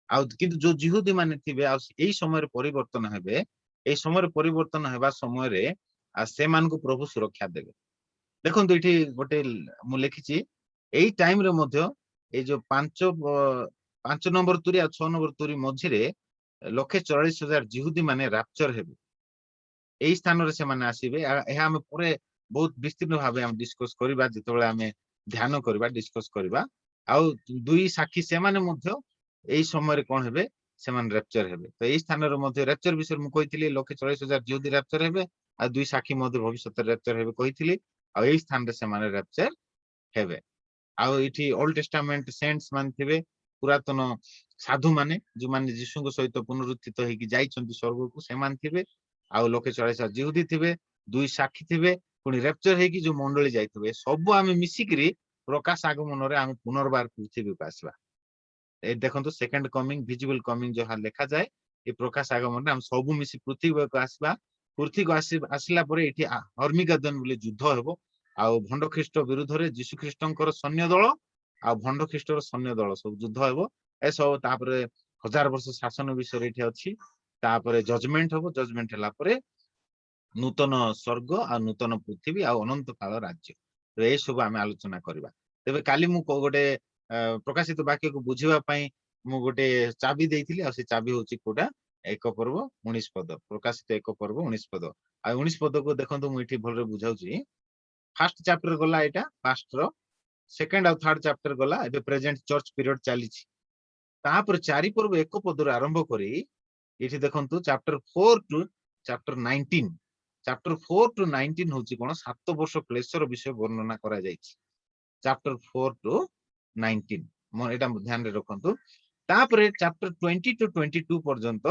ଆଉ କିନ୍ତୁ ଯୋଉ ଜିହୁଦୀ ମାନେ ଥିବେ, ଆଉ ଏଇ ସମୟରେ ପରିବର୍ତ୍ତନ ହେବେ। ଏଇ ସମୟରେ ପରିବର୍ତ୍ତନ ହେବା ସମୟରେ ସେମାନଙ୍କୁ ପ୍ରଭୁ ସୁରକ୍ଷା ଦେବେ। ଦେଖନ୍ତୁ ଏଠି ଗୋଟେ ମୁଁ ଲେଖିଛି, ଏଇ ଟାଇମରେ ମଧ୍ୟ ଏଇ ଯୋଉ 5 ନମ୍ବର ତୁରୀ ଆଉ 6 ନମ୍ବର ତୁରୀ ମଝିରେ 1,44,000 ଜିହୁଦୀ ମାନେ ରାପଚର ହେବେ। ଏଇ ସ୍ଥାନରେ ସେମାନେ ଆସିବେ। ଏହା ଆମେ ପରେ ବହୁତ ବିସ୍ତୀର୍ଣ୍ଣ ଭାବେ ଆମେ ଡିସ୍କସ କରିବା, ଯେତେବେଳେ ଆମେ ଧ୍ୟାନ କରିବା, ଡିସ୍କସ କରିବା। ଆଉ 2 ସାକ୍ଷୀ ସେମାନେ ମଧ୍ୟ ଏଇ ସମୟରେ କଣ ହେବେ, ସେମାନେ ରେପଚର ହେବେ। ତ ଏଇ ସ୍ଥାନରେ ମଧ୍ୟ ରେପଚର ବିଷୟରେ ମୁଁ କହିଥିଲି, 1,44,000 ଜିହୁଦୀ ରେପଚର ହେବେ, ଆଉ 2 ସାକ୍ଷୀ ମଧ୍ୟ ଭବିଷ୍ୟତରେ ରେପଚର ହେବେ କହିଥିଲି। ଆଉ ଏଇ ସ୍ଥାନରେ ସେମାନେ ରେପଚର ହେବେ। ଆଉ ଏଠି ଓଲ୍ଡ ଟେଷ୍ଟାମେଣ୍ଟ ସେଣ୍ଟସ୍ ମାନେ ଥିବେ, ପୁରାତନ ସାଧୁ ମାନେ ଯୋଉମାନେ ଯୀଶୁଙ୍କ ସହିତ ପୁନରୁତ୍ଥିତ ହେଇକି ଯାଇଛନ୍ତି ସ୍वर्ଗକୁ ସେମାନେ ଥିବେ, ଆଉ ଲୋକେ 40,000 ଜିହୁଦୀ ଥିବେ, 2 ସାକ୍ଷୀ ଥିବେ, ପୁଣି ରେପଚର ହେଇକି ଯୋଉ ମଣ୍ଡଳୀ ଯାଇଥିବେ, ସବୁ ଆମେ ମିଶିକିରି ପ୍ରକାଶ ଆଗମନରେ ଆମେ ପୁନର୍ବାର ପୃଥିବୀକୁ ଆସିବା। ଏ ଦେଖନ୍ତୁ ସେକେଣ୍ଡ କମିଂ, ଭିଜିବଲ କମିଂ ଯାହା ଲେଖାଯାଏ, ଏ ପ୍ରକାଶ ଆଗମନରେ ଆମେ ସବୁ ମିଶି ପୃଥିବୀକୁ ଆସିବା। ପୃଥିବୀକୁ ଆସିଲା ପରେ ଏଠି ହର୍ମିଗାଦନ ବୋଲି ଯୁଦ୍ଧ ହେବ, ଆଉ ଭଣ୍ଡ ଖ୍ରୀଷ୍ଟ ବିରୁଦ୍ଧରେ ଯୀଶୁ ଖ୍ରୀଷ୍ଟଙ୍କର ସୈନ୍ୟ ଦଳ ଆଉ ଭଣ୍ଡ ଖ୍ରୀଷ୍ଟର ସୈନ୍ୟ ଦଳ ସବୁ ଯୁଦ୍ଧ ହେବ। ଏସବୁ ତାପରେ 1000 ବର୍ଷ ଶାସନ ବିଷୟରେ ଏଠି ଅଛି। ତାପରେ ଜଜମେଣ୍ଟ ହବ, ଜଜମେଣ୍ଟ ହେଲା ପରେ ନୂତନ ସ୍वर्ଗ ଆଉ ନୂତନ ପୃଥିବୀ ଆଉ ଅନନ୍ତ କାଳ ରାଜ୍ୟ, ଏ ସବୁ ଆମେ ଆଲୋଚନା କରିବା। ତେବେ କାଲି ମୁଁ ଗୋଟେ ପ୍ରକାଶିତ ବାକ୍ୟକୁ ବୁଝିବା ପାଇଁ ମୁଁ ଗୋଟେ ଚାବି ଦେଇଥିଲି, ଆଉ ସେ ଚାବି ହଉଛି କୋଉଟା, 1 ପର୍ବ 19 ପଦ, ପ୍ରକାଶିତ 1 ପର୍ବ 19 ପଦ। ଆଉ 19 ପଦକୁ ଦେଖନ୍ତୁ ମୁଁ ଏଠି ଭଲରେ ବୁଝାଉଛି। ଫାର୍ଷ୍ଟ ଚାପ୍ଟର ଗଲା, ଏଇଟା ପାଷ୍ଟର, ସେକେଣ୍ଡ ଆଉ ଥାର୍ଡ ଚାପ୍ଟର ଗଲା, ଏବେ ପ୍ରେଜେଣ୍ଟ ଚର୍ଚ୍ଚ ପିରିୟଡ ଚାଲିଛି। ତାପରେ 4 ପର୍ବ 1 ପଦରୁ ଆରମ୍ଭ କରି ଏଠି ଦେଖନ୍ତୁ chapter 4 to chapter 19, chapter 4 to 19 ହଉଛି କଣ, 7 ବର୍ଷ କ୍ଲେଶର ବିଷୟ ବର୍ଣ୍ଣନା କରାଯାଇଛି। ଚାପ୍ଟର 4 ଟୁ 19 ଏଇଟା ଧ୍ୟାନରେ ରଖନ୍ତୁ। ତାପରେ ଚାପ୍ଟର 20 ଟୁ 22 ପର୍ଯ୍ୟନ୍ତ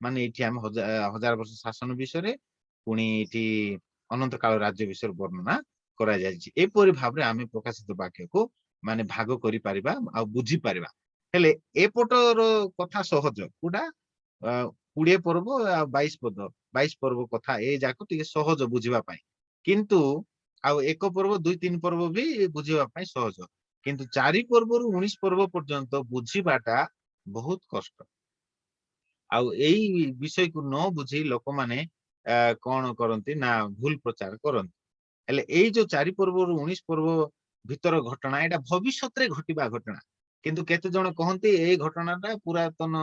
ମାନେ ଏଠି ଆମେ 1000 ବର୍ଷ ଶାସନ ବିଷୟରେ, ପୁଣି ଏଠି ଅନନ୍ତ କାଳ ରାଜ୍ୟ ବିଷୟରେ ବର୍ଣ୍ଣନା କରାଯାଇଛି। ଏପରି ଭାବରେ ଆମେ ପ୍ରକାଶିତ ବାକ୍ୟକୁ ମାନେ ଭାଗ କରିପାରିବା ଆଉ ବୁଝିପାରିବା। ହେଲେ ଏପଟର କଥା ସହଜ, କୋଉଟା 20 ପର୍ବ ଆଉ 22 ପଦ, 22 ପର୍ବ କଥା ଏ ଯାକ ଟିକେ ସହଜ ବୁଝିବା ପାଇଁ, କିନ୍ତୁ ଆଉ 1 ପର୍ବ 2-3 ପର୍ବ ବି ବୁଝିବା ପାଇଁ ସହଜ, କିନ୍ତୁ 4 ପର୍ବରୁ 19 ପର୍ବ ପର୍ଯ୍ୟନ୍ତ ବୁଝିବାଟା ବହୁତ କଷ୍ଟ। ଆଉ ଏଇ ବିଷୟକୁ ନ ବୁଝି ଲୋକମାନେ କଣ କରନ୍ତି ନା ଭୁଲ ପ୍ରଚାର କରନ୍ତି। ହେଲେ ଏଇ ଯୋଉ 4 ପର୍ବରୁ 19 ପର୍ବ ଭିତର ଘଟଣା, ଏଇଟା ଭବିଷ୍ୟତରେ ଘଟିବା ଘଟଣା, କିନ୍ତୁ କେତେ ଜଣ କହନ୍ତି ଏଇ ଘଟଣାଟା ପୁରାତନ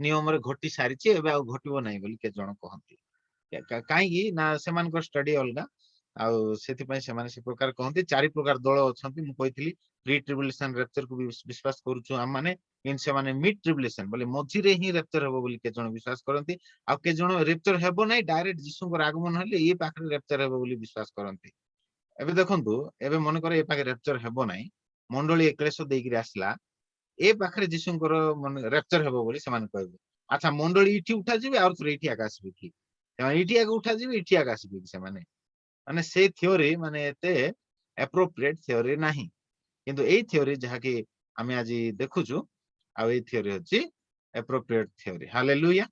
ନିୟମରେ ଘଟି ସାରିଛି, ଏବେ ଆଉ ଘଟିବ ନାହିଁ ବୋଲି କେତେ ଜଣ କହନ୍ତି। କାହିଁକି ନା ସେମାନଙ୍କର ଷ୍ଟଡି ଅଲଗା, ଆଉ ସେଥିପାଇଁ ସେମାନେ ସେ ପ୍ରକାର କହନ୍ତି। 4 ପ୍ରକାର ଦଳ ଅଛନ୍ତି, ମୁଁ କହିଥିଲି ପ୍ରି ଟ୍ରିବୁଲେସନ ରେପଚରକୁ ବିଶ୍ୱାସ କରୁଛୁ ଆମମାନେ, କିନ୍ତୁ ସେମାନେ ମିଡ୍ ଟ୍ରିବୁଲେସନ ବୋଲେ ମଝିରେ ହିଁ ରେପଚର ହେବ ବୋଲି କେତେ ଜଣ ବିଶ୍ୱାସ କରନ୍ତି, ଆଉ କେତେ ଜଣ ରେପଚର ହେବ ନାହିଁ, ଡାଇରେକ୍ଟ ଯୀଶୁଙ୍କର ଆଗମନ ହେଲେ ଏ ପାଖରେ ରେପଚର ହେବ ବୋଲି ବିଶ୍ୱାସ କରନ୍ତି। ଏବେ ଦେଖନ୍ତୁ, ଏବେ ମନେକର ଏ ପାଖରେ ରେପଚର ହେବ ନାହିଁ, ମଣ୍ଡଳୀ କ୍ଲେଶ ଦେଇକିରି ଆସିଲା, ଏ ପାଖରେ ଯୀଶୁଙ୍କର ରେପଚର ହେବ ବୋଲି ସେମାନେ କହିବେ। ଆଚ୍ଛା, ମଣ୍ଡଳୀ ଏଠି ଉଠାଯିବେ ଆଉ ଥରେ ଏଠି ଆଗ ଆସିବେ କି? ସେମାନେ ଏଠି ଆଗ ଉଠାଯିବେ, ଏଠି ଆଗ ଆସିବେ କି? ସେମାନେ ମାନେ ସେ ଥିଓରି ମାନେ ଏତେ ଆପ୍ରୋପ୍ରିଏଟ ଥିଓରି ନାହିଁ, କିନ୍ତୁ ଏଇ ଥିଓରି ଯାହାକି ଆମେ ଆଜି ଦେଖୁଛୁ, ଆଉ ଏଇ ଥିଓରି ହଉଛି ଆପ୍ରୋପ୍ରିଏଟ ଥିଓରି। ହାଲେଲୁୟା।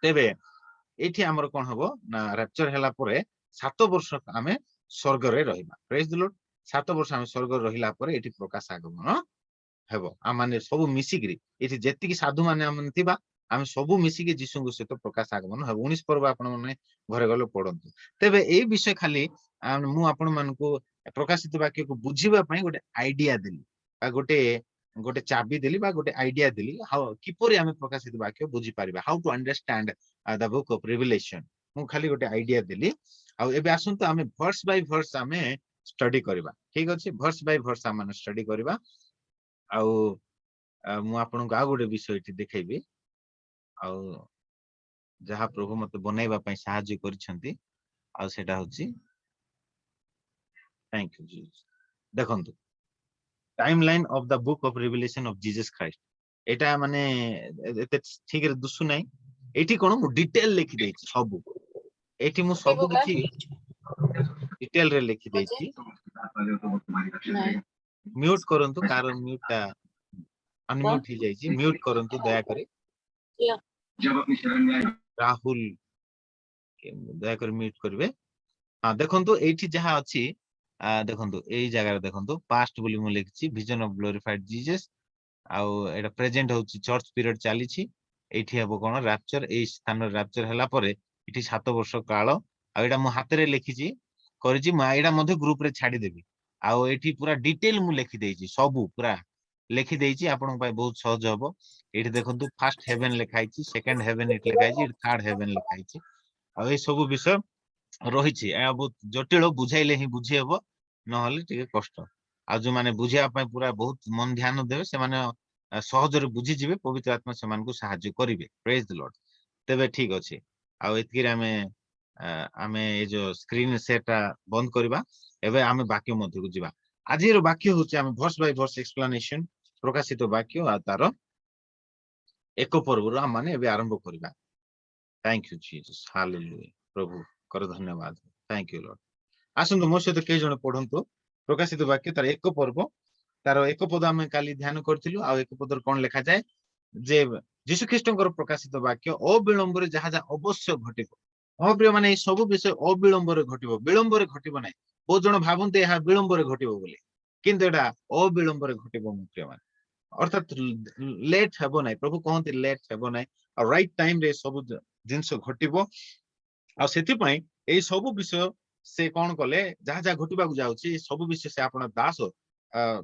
ତେବେ ଏଇଠି ଆମର କଣ ହବ ନା, ରେପଚର ହେଲା ପରେ 7 ବର୍ଷ ଆମେ ସ୍वर्ଗରେ ରହିବା। ପ୍ରେଜ ଦ ଲର୍ଡ। 7 ବର୍ଷ ଆମେ ସ୍वर्ଗରେ ରହିଲା ପରେ ଏଠି ପ୍ରକାଶ ଆଗମନ ହେବ। ଆମେ ସବୁ ମିଶିକିରି, ଏଠି ଯେତିକି ସାଧୁ ମାନେ ଆମେ ଥିବା, ଆମେ ସବୁ ମିଶିକି ଯୀଶୁଙ୍କ ସହିତ ପ୍ରକାଶ ଆଗମନ ହେବ। 19 ପର୍ବ ଆପଣ ମାନେ ଘରେ ଗଲେ ପଢନ୍ତୁ। ତେବେ ଏଇ ବିଷୟ ଖାଲି ମୁଁ ଆପଣ ମାନଙ୍କୁ ପ୍ରକାଶିତ ବାକ୍ୟକୁ ବୁଝିବା ପାଇଁ ଗୋଟେ ଆଇଡିଆ ଦେଲି, ବା ଗୋଟେ ଚାବି ଦେଲି, ବା ଗୋଟେ ଆଇଡିଆ ଦେଲି, କିପରି ଆମେ ପ୍ରକାଶିତ ବାକ୍ୟ ବୁଝିପାରିବା, how to understand the book of Revelation. ମୁଁ ଖାଲି ଗୋଟେ ଆଇଡିଆ ଦେଲି। ଆଉ ଏବେ ଆସନ୍ତୁ ଆମେ ଭର୍ସ ବାଇ ଭର୍ସ ଆମେ ଷ୍ଟଡି କରିବା। ଠିକ ଅଛି, ଭର୍ସ ବାଇ ଭର୍ସ ଆମେ ଷ୍ଟଡି କରିବା। ଆଉ ମୁଁ ଆପଣଙ୍କୁ ଆଉ ଗୋଟେ ବିଷୟ ଏଠି ଦେଖେଇବି, ଆଉ ଯାହା ପ୍ରଭୁ ମତେ ବନେଇବା ପାଇଁ ସାହାଯ୍ୟ କରିଛନ୍ତି, ଆଉ ସେଟା ହଉଛି ଥ୍ୟାଙ୍କ ୟୁ ଜିସସ୍। ଦେଖନ୍ତୁ, timeline of the book of Revelation of Jesus Christ. ଏଟା ମାନେ ଏତେ ଠିକରେ ଦୁଶୁ ନାହିଁ। ଏଠି କଣ ମୁଁ ଡିଟେଲ ଲେଖି ଦେଇଛି ସବୁ, ଏଠି ମୁଁ ସବୁ କିଛି ଡିଟେଲ ରେ ଲେଖି ଦେଇଛି। म्यूट करंतु, कारण म्यूट टा अनम्यूट ही जाइए, म्यूट करंतु दयाकरी राहुल दयाकरी म्यूट करिवे। हाँ देखंतु एठी जहा अछि, देखंतु एई जगह देखंतु पास्ट बोली मु लिखछि, विजन ऑफ ग्लोरीफाइड जीसस। आउ एटा प्रेजेंट होछि, चर्च पीरियड चाली छी। एठी हबो कोन रैप्चर, एई स्थान रैप्चर हला परे एठी 7 वर्ष काल। आ एटा मु हाथ रे लिखिछि करिछि, मु एटा मध्ये ग्रुप रे छाडी देबी। आउ एठी पूरा डिटेल मु लिखि देइछि, सब पूरा लिखि देइछि, आपन पाई बहुत सहज हबो। एठी देखंतु फर्स्ट हेवन लिखाइछि, सेकंड हेवन एठी लिखाइछि, थर्ड हेवन लिखाइछि। आ ए सब विषय रहिछि। आ बहुत जटिल बुझाइले ही बुझी हबो, नहले टिके कष्ट। आ जो माने बुझिया पाई पूरा बहुत मन ध्यान देबे, से माने सहज रे बुझी जिवे, पवित्र आत्मा सेमान को सहाय्य करिवे। Praise the Lord. तेबे ठीक अछि। आ एतकिरे आमे ए जो स्क्रीन सेटा बंद करबा, एबे आमे बाकी मध्य को जिबा। आज वाक्य हूँ आम भर्स बाय भर्स एक्सप्लानेशन प्रकाशित वाक्य आ तार एक पर्व आम मैंने आरंभ करवा। थैंक यू जीसस हालेलुया प्रभु कर धन्यवाद। Thank you Lord. आसतु मो सहित कई जन पढ़ंतु प्रकाशित वाक्य तार एक पर्व तार एक पद आम काली ध्यान करूँ आ एक पद कौन लिखा जाए जे जीशु ख्रीष्ट प्रकाशित वाक्य अविलंब जहाँ जहाँ अवश्य घटब। हाँ प्रिय माने सब विषय अविलंब घटब विलंब घटब ना। बहुत जन भावते यह विलंब घटब बोली किंतु एटा अविलंब घटब मो प्रिय माने अर्थात लेट हेबो ना। प्रभु कहते लेट हेबो ना और राइट टाइम रे सब जिनस घटब आ से सब विषय से कौन कले जहाँ जहाँ घटवा जाऊँगी सब विषय से आपण दास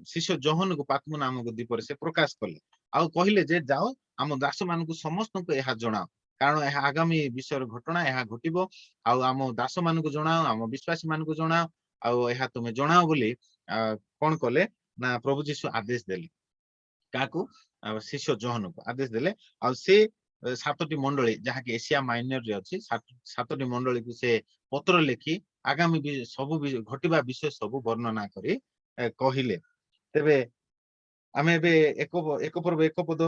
शिष्य जोहन को पात्म नामक दीपर से प्रकाश कले आउ कहले जे जाओ आम दास मान समस्त को यह जनाओ कारण यह आगामी विषय घटना यह घटब आम दास मान जनाओ आम विश्वासी मान जनाओ आउ तुम्हें जनाओ बोली कौन कले ना प्रभु जीशु आदेश देले क्या शिष्य जोहन को आदेश देले आ से सातटी मंडली जहाँकि एशिया माइनर रे अच्छी सातटी मंडली को से पत्र लिखी आगामी सब घटवा विषय सब वर्णना करी कहले। तेबे आमे एक पर्व एक पद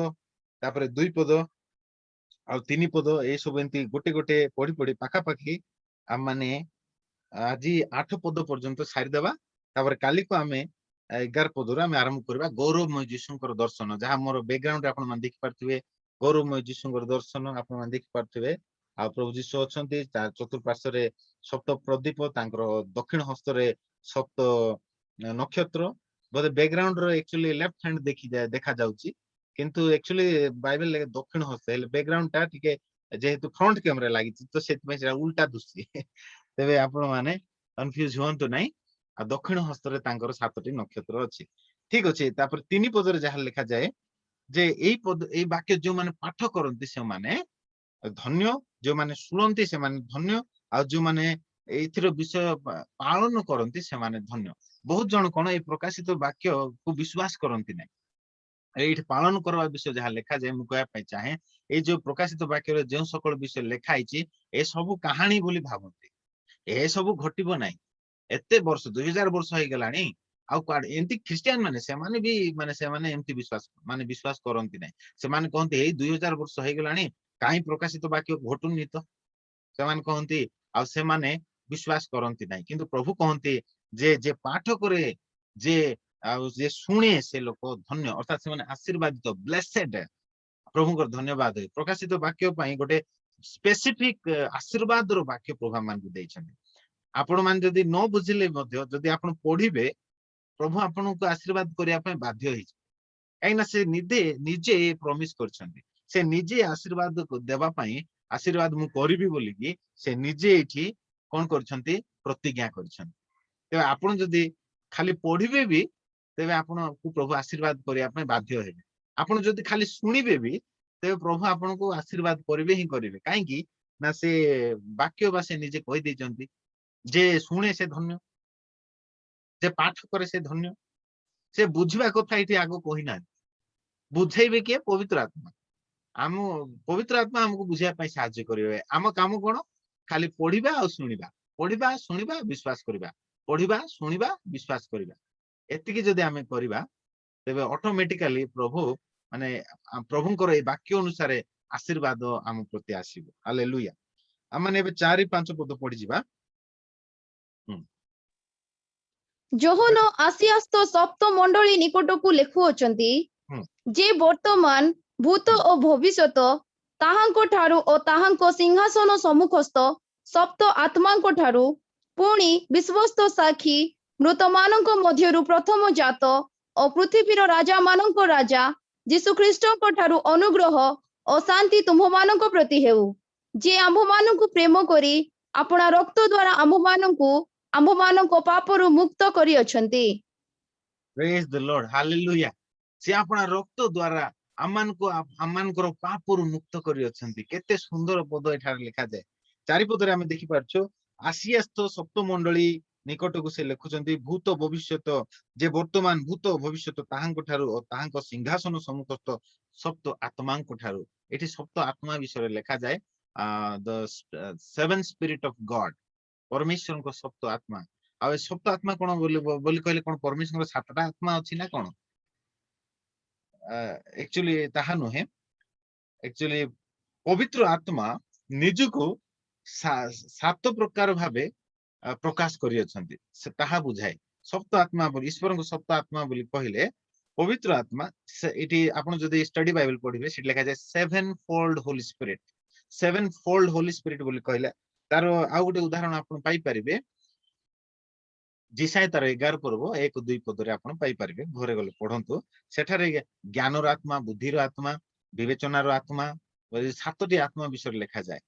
तापर दुई पद आ तीन पद ये सब एमती गोटे गोटे पढ़ी पढ़ी पाखापाखि आम माने आज 8 पद पर्यंत सारीदेवा तापर काली को आमे 11 पदर आम आरंभ करवा गौरवमय जीशुंकर दर्शन जहाँ मोर बैकग्राउंड आपण माने देखि पारथिबे गौरवमय जीशुंकर दर्शन आपण माने देखि पारथिबे आ प्रभु जीशु अछंती चतुर्पार्श्व सप्त प्रदीप तांकर दक्षिण हस्त रे सप्त नक्षत्र बोधे बैकग्राउंड रो एक्चुअली लेफ्ट हैंड देखा जाउची किंतु एक्चुअली बाइबल दक्षिण हस्त है बैकग्राउंड टा टिके जेहेतु फ्रंट कैमरा लागि तो सेत में उल्टा दुसी तेबे आपण माने कंफ्यूज होंतु नाही आ दक्षिण हस्त रे तांकर 7टी नक्षत्र अछि। ठीक अछि तापर 3 पद रे जहा लिखा जाए जे एई पद एई वाक्य जो माने पाठ करंती से माने धन्य जो माने सुनंती से माने धन्य आ जो माने एथिरो विषय पालन करंती से माने धन्य। बहुत जन कोन ए प्रकाशित वाक्य को विश्वास करंती नै एठी पालन करवा विषय जहाँ लिखा जाए मु कहया चाहे ए जो प्रकाशित वाक्य जो सकल विषय लिखा आइछि ए सब कहानी बोली भावंती ए सब घटिबो नै एते वर्ष 2000 वर्ष हो गलानी आउ एमती ख्रिस्टियन माने से माने भी माने से माने एमती विश्वास करंती नै से माने कहंती ए 2000 वर्ष हो गलानी काई प्रकाशित वाक्य घटुनी तो से माने कहंती आ से माने विश्वास करंती नै किंतु प्रभु कहंती जे जे पाठ करे जे शुणे से लोक धन्य अर्थात से माने आशीर्वादित ब्लेसेड प्रभु को धन्यवाद प्रकाशित वाक्य पई गोटे स्पेसिफिक आशीर्वाद रो वाक्य प्रभु मान को दैछन आपण मान जदी न बुझिले मध्य जदी आपण पढिबे प्रभु आपण को आशीर्वाद करिया पई बाध्य होई काईना से निजे प्रॉमिस करछन से निजे आशीर्वाद को देवा पई आशीर्वाद मु करिबी बोली कि से निजे एठी कोन करछंती प्रतिज्ञा करछन। तेबे आपण जदी खाली पढिबे भी तेबे आपण को प्रभु आशीर्वाद करिया पई बाध्य हेबे आपण जदी खाली सुनिबे भी तेबे प्रभु आपण को आशीर्वाद करिवे ही करिवे काई कि ना से वाक्य बा से निजे कहि दैचंती जे शुणे से धन्य जे पाठ करे से धन्य से बुझवा कथा इति आगो कहि ना बुझेबे के पवित्र आत्मा आम पवित्र आत्मा हमको बुझिया पई सहायता करिवे आम काम कोन खाली पढिबा आ सुनिबा पढिबा सुनिबा विश्वास करिबा पढिबा सुनिबा विश्वास करिबा एतिकी जदी आमे करिबा तेबे ऑटोमेटिकली प्रभु माने प्रभुंकर ए वाक्य अनुसार आशीर्वाद आम प्रति आसीबो। हालेलुया। हम माने 4-5 पद पढि जिबा। जोहन आसियास्त सप्त मंडली निकटकू लेखुअछंती जे वर्तमान भूत और भविष्यत ताहांको ठारू और ताहांको सिंहासन सम्मुखस्थ सप्त आत्मांको ठारू पुणी विश्वस्त साक्षी मृतमानंको मध्यरु प्रथम जात और पृथ्वीर राजा मानंको राजा जीशु ख्रीष्टंको ठारू अनुग्रह और शांति तुम्भमानंको प्रति हेउ जे आम्भमानंको प्रेम करी आपणा रक्त द्वारा आम्भमानंको पापरु मुक्त करी अछंती। Praise the Lord hallelujah. से आपणा रक्त द्वारा आमानकर पापरु मुक्त करी अछंती केते सुंदर पद एठार लिखा जाय। 4 पदरे हम देखि पारछो आसियास्त सप्त मंडली निकटकू से लिखुचंती भूत भविष्यत जे वर्तमान भूत भविष्यत ताहांको ठारू और ताहांको सिंहासन सम्मुखस्थ सप्त आत्मांको ठारू एठी सप्त आत्मा विषय लिखा जाय द 7 स्पिरिट ऑफ गॉड परमेश्वर को सप्त आत्मा ଆଉ ସପ୍ତ ଆତ୍ମା କଣ ବୋଲି କହିଲେ କଣ परमेश्वर ସାତଟା ଆତ୍ମା ଅଛି ନା କଣ? एक्चुअली ତାହା ନୁହେଁ। एक्चुअली पवित्र आत्मा निजको सात प्रकार भावे प्रकाश करी अछंती से ताहा बुझाए। सप्त आत्मा बोली ईश्वर को सप्त आत्मा बोली कहले पवित्र आत्मा इटी आपण जदि स्टडी बाइबल पढिबे सेट लिखा जाय seven fold Holi spirit. Seven fold Holi spirit बोली कहले तार आ गोटे उदाहरण आपण पाई परिबे जिसाय तार 11 पर्व 1-2 पदरे आपण पाई परिबे घरे गले पढंतु सेठारे ज्ञानर आत्मा बुद्धिर आत्मा विवेचनार आत्मा सातटी आत्मा विषय लिखा जाए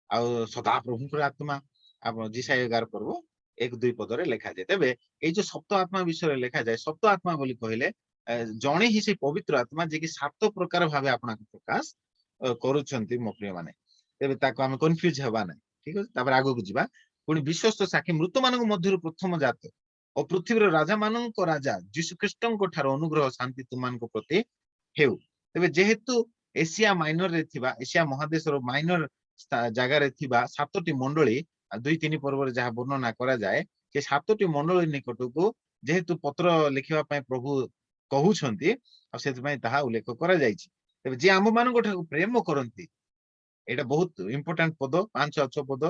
आ सदा प्रभुकर आत्मा आप जिसाय 11 पर्व 1-2 पदरे लिखा जाए। तेबे ए जो सप्त आत्मा विषय लिखा जाए सप्त आत्मा बोली कहले जणे ही से पवित्र आत्मा जे कि सात प्रकार भावे आपना प्रकाश करूछंती मो प्रिय माने। तेबे ताको हम कंफ्यूज हेबा नै ठीक अछि। तापर आगो को जिबा पुनी विश्वस्त साखी मृत मानक मध्यरु प्रथम जात और पृथ्वीर राजा मानक राजा यीशु ख्रीष्टଙ୍କ ठार अनुग्रह शांति तुमानको प्रति हेउ। तेबे जेहेतु एशिया माइनर रे थिबा एशिया महादेशर माइनर जगह रे थिबा सातटी मंडली 2-3 पर्व रे जहा वर्णना करा जाए जे सातटी मंडली निकटको जेहेतु पत्र लिखिबा पय प्रभु कहउछंती आ सेति पय ताहा उल्लेख करा जायछि। तेबे जे आम मानक ठाकु प्रेम करंती एटा बहुत इंपोर्टेंट पद 5-6 पद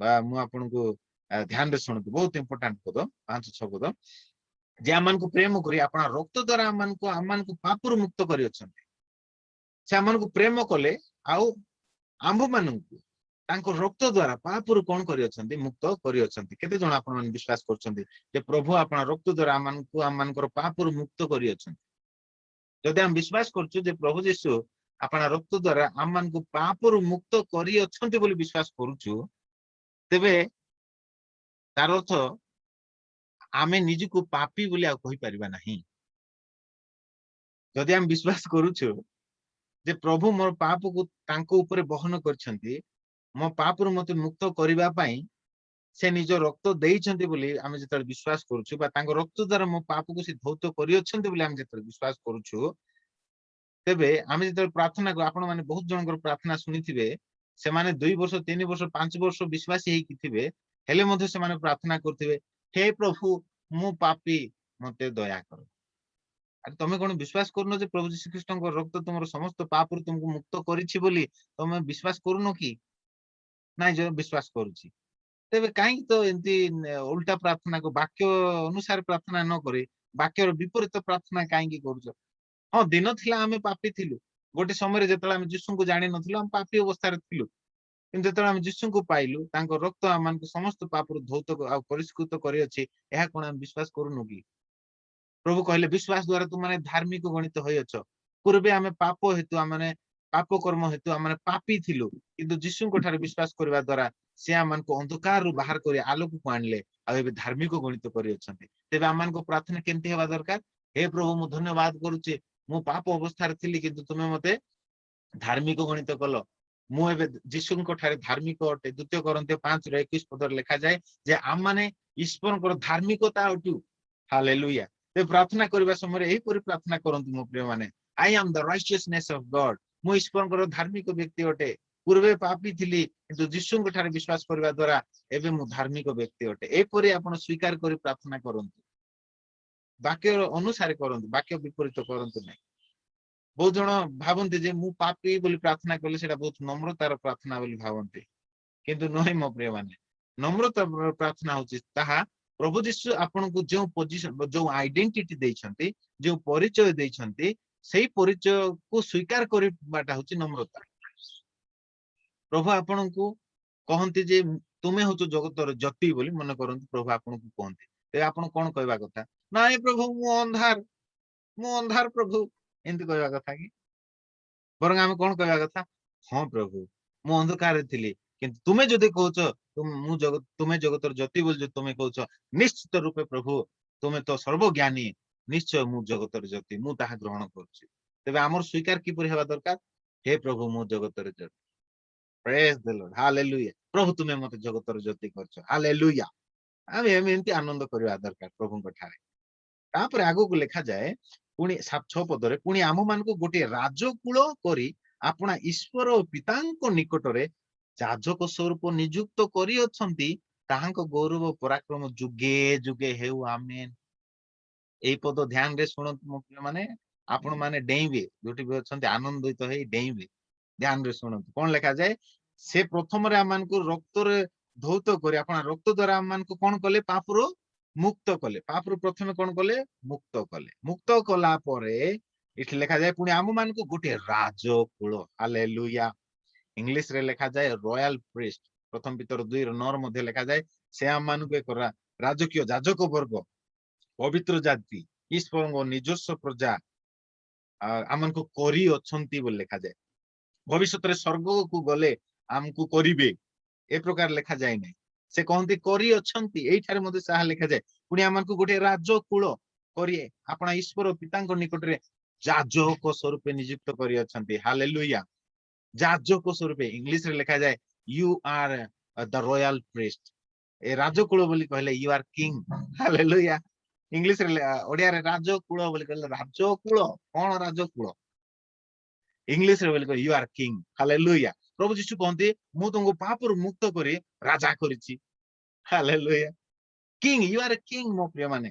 बा मु आपनको ध्यान रे सुनतु बहुत इंपोर्टेंट पद 5-6 पद जे आम को प्रेम करी आपना रक्त द्वारा आम को पापरु मुक्त करी अछंती से आम को प्रेम कले आउ आंभ मानू तांको रक्त द्वारा पापरु कोन करी अछंती मुक्त करी अछंती। केते जण आपण मन विश्वास करछंती जे प्रभु आपना रक्त द्वारा आम मानकर पापरु मुक्त करी अछंती। जदि हम विश्वास करछु जे प्रभु यीशु आपना रक्त द्वारा आम मान को पापरु मुक्त करी अछंती बोली विश्वास करूछु तेबे तार अर्थ आमे निजको पापी बोली आ कहि परिबा नाही। जदि हम विश्वास करूछु जे प्रभु मोर पाप को तांको ऊपर बहन करछंती मो पापरु मते मुक्त करिबा पई से निज रक्त देइछंती बोली आमे जतल विश्वास करूछु बा तांको रक्त द्वारा मो पाप को से धौत करि अछंती बोली आमे जतल विश्वास करूछु तेबे आमे जतल प्रार्थना को आपण माने बहुत जनकर प्रार्थना सुनिथिबे से माने 2 वर्ष 3 वर्ष 5 वर्ष विश्वासी हेकि थिबे हेले मध्ये से माने प्रार्थना करथिबे हे प्रभु मु पापी मते दया कर। अरे तमे कोन विश्वास करनो जे प्रभु यीशु ख्रीष्टଙ୍କ रक्त तुमर समस्त पापरु तुमको मुक्त करिछि बोली तमे विश्वास करूनो कि नाही जो विश्वास करूछि तेबे काई तो एंती उल्टा प्रार्थना को वाक्य अनुसार प्रार्थना न करे वाक्यर विपरीत प्रार्थना काई की करूछ। हां दिन थिला आमे पापी थिलु गोटे समय रे जेतला आमे यीशु को जानि नथिलु हम पापी अवस्था रे थिलु किंतु जेतला आमे यीशु को पाइलु तांको रक्त आमान को समस्त पापरु धौत आ परिष्कृत करि अछि एहा कोन हम विश्वास करूनु कि। प्रभु कहले विश्वास द्वारा तुम माने धार्मिक गणित होय अछ पूर्वे आमे पाप हेतु आमे पाप कर्म हेतु आमे पापी थिलु किंतु यीशु को ठारे विश्वास करबा द्वारा से आमान को अंधकार रु बाहर करी आलोक को आनले आ एबे धार्मिक गणित करि अछंती। तेबे आमान को प्रार्थना केनती हेबा दरकार हे प्रभु मु धन्यवाद करूची मु पाप अवस्था रे थिली किंतु तुमे मते धार्मिक गणित कलो मु एबे यीशु को ठारे धार्मिक अटे। द्वितीय कोरिन्थीय 5:21 पदर लिखा जाए जे आम माने ईश्वर को धार्मिकता अटू। हालेलुया। ते प्रार्थना करबा समय एही परि प्रार्थना करंतु मो प्रिय माने I am the righteousness of God मु ईश्वर को धार्मिक व्यक्ति अटे पूर्वे पापी थिली किंतु यीशु को ठारे विश्वास करबा द्वारा एबे मु धार्मिक व्यक्ति अटे ए परि आपण स्वीकार करि प्रार्थना करंतु वाक्य अनुसार करंतु वाक्य विपरीत करंतु नै। बहुत जण भावन्ति जे मु पापी बोली प्रार्थना करले सेटा बहुत नम्रतार प्रार्थना बोली भावन्ति किंतु नय मो प्रिय माने नम्रता प्रार्थना होची ताहा प्रभु यीशु आपन को जो पोजीशन जो आइडेंटिटी देइछंती जो परिचय देइछंती सेही परिचय को स्वीकार करिबाटा होची नम्रता। प्रभु आपन को कहंती जे तुमे होचो जगतर ज्योति बोली मन करंतु प्रभु आपन को कहंती ते आपन कोन कहबा कथा नाय प्रभु मु अंधार प्रभु एंती कहबा कथा कि बरंग आमे कोन कहबा कथा हां प्रभु मु अंधकार रे थिली किंतु तुमे जदि कहउछो तुमे जगतर ज्योति बोल जो तुमे कहउछो निश्चित रूपे प्रभु तुमे तो सर्वज्ञानी निश्चय मु जगतर ज्योति मु ताहा ग्रहण करछि। तबे हमर स्वीकार की परि हेबा दरकार हे प्रभु मु जगतर ज्योति प्रेज द लॉर्ड हालेलुया प्रभु तुमे मते जगतर ज्योति करछो हालेलुया आमे एमenti आनंद करबा दरकार प्रभु को ठारे। तापर आगो को लिखा जाए पुणी 7-6 पदरे पुणी आम मान को गोटे राजकुल करी आपना ईश्वर पितांको निकटरे जाजक स्वरूप नियुक्त करी अछंती ତାହାଙ୍କ ଗୌରବ ପରାକ୍ରମ ଯୁଗେ ଯୁଗେ ହେଉ ଆମେନ୍। ଏଇ ପଦ ଧ୍ୟାନ ରେ ଶୁଣନ୍ତୁ ମୋ ପିଲାମାନେ, ଆପଣ ମାନେ ଡେଇଁବେ, ଯୋଉଠି ବି ଅଛନ୍ତି ଆନନ୍ଦିତ ହେଇ ଡେଇଁବେ। ଧ୍ୟାନ ରେ ଶୁଣନ୍ତୁ କଣ ଲେଖାଯାଏ। ସେ ପ୍ରଥମରେ ଆମମାନଙ୍କୁ ରକ୍ତରେ ଧୌତ କରି, ଆପଣ ରକ୍ତ ଦ୍ଵାରା ଆମମାନଙ୍କୁ କଣ କଲେ, ପାପରୁ ମୁକ୍ତ କଲେ। ପାପରୁ ପ୍ରଥମେ କଣ କଲେ, ମୁକ୍ତ କଲେ। ମୁକ୍ତ କଲା ପରେ ଏଠି ଲେଖାଯାଏ ପୁଣି ଆମ ମାନଙ୍କୁ ଗୋଟେ ରାଜକୁଳ, ହାଲେଲୁୟା। ଇଂଲିଶ ରେ ଲେଖାଯାଏ ରୟାଲ ପ୍ରିଷ୍ଟ। ପ୍ରଥମ ପିତର 2:9 ମଧ୍ୟ ଲେଖାଯାଏ ସେ ଆମମାନଙ୍କୁ ଏକ ରାଜକୀୟ ଯାଜକ ବର୍ଗ, ପବିତ୍ର ଜାତି, ଈଶ୍ୱରଙ୍କ ନିଜସ୍ୱ ପ୍ରଜା ଆମକୁ କରି ଅଛନ୍ତି ବୋଲି ଲେଖାଯାଏ। ଭବିଷ୍ୟତରେ ସ୍ୱର୍ଗକୁ ଗଲେ ଆମକୁ କରିବେ, ଏ ପ୍ରକାର ଲେଖାଯାଏ ନାହିଁ। ସେ କହନ୍ତି କରି ଅଛନ୍ତି, ଏଇଠାରେ ମଧ୍ୟ ତାହା ଲେଖାଯାଏ। ପୁଣି ଆମକୁ ଗୋଟେ ରାଜକୁଳ କରିଏ, ଆପଣ ଈଶ୍ୱର ପିତାଙ୍କ ନିକଟରେ ଯାଜକ ସ୍ୱରୂପେ ନିଯୁକ୍ତ କରି ଅଛନ୍ତି, ହାଲେଲୁୟା। ଯାଜକ ସ୍ୱରୂପେ ଇଂଲିଶ ରେ ଲେଖାଯାଏ you are the royal priest. ଏ ରାଜକୁଳ ବୋଲି କହିଲେ you are king, hallelujah. English ରେ ଓଡିଆରେ ରାଜକୁଳ ବୋଲି କହିଲେ, ରାଜକୁଳ କଣ, ରାଜକୁଳ ଇଂଲିଶ ରେ ବୋଲି କହିଲେ ୟୁ ଆର୍ କିଙ୍ଗ, ହାଲେଲୁୟା। ପ୍ରଭୁ ଯୀଶୁ କହନ୍ତି ମୁଁ ତୁମକୁ ପାପରୁ ମୁକ୍ତ କରି ରାଜା କରିଛି, hallelujah. King, you are king ମୋ ପ୍ରିୟ ମାନେ।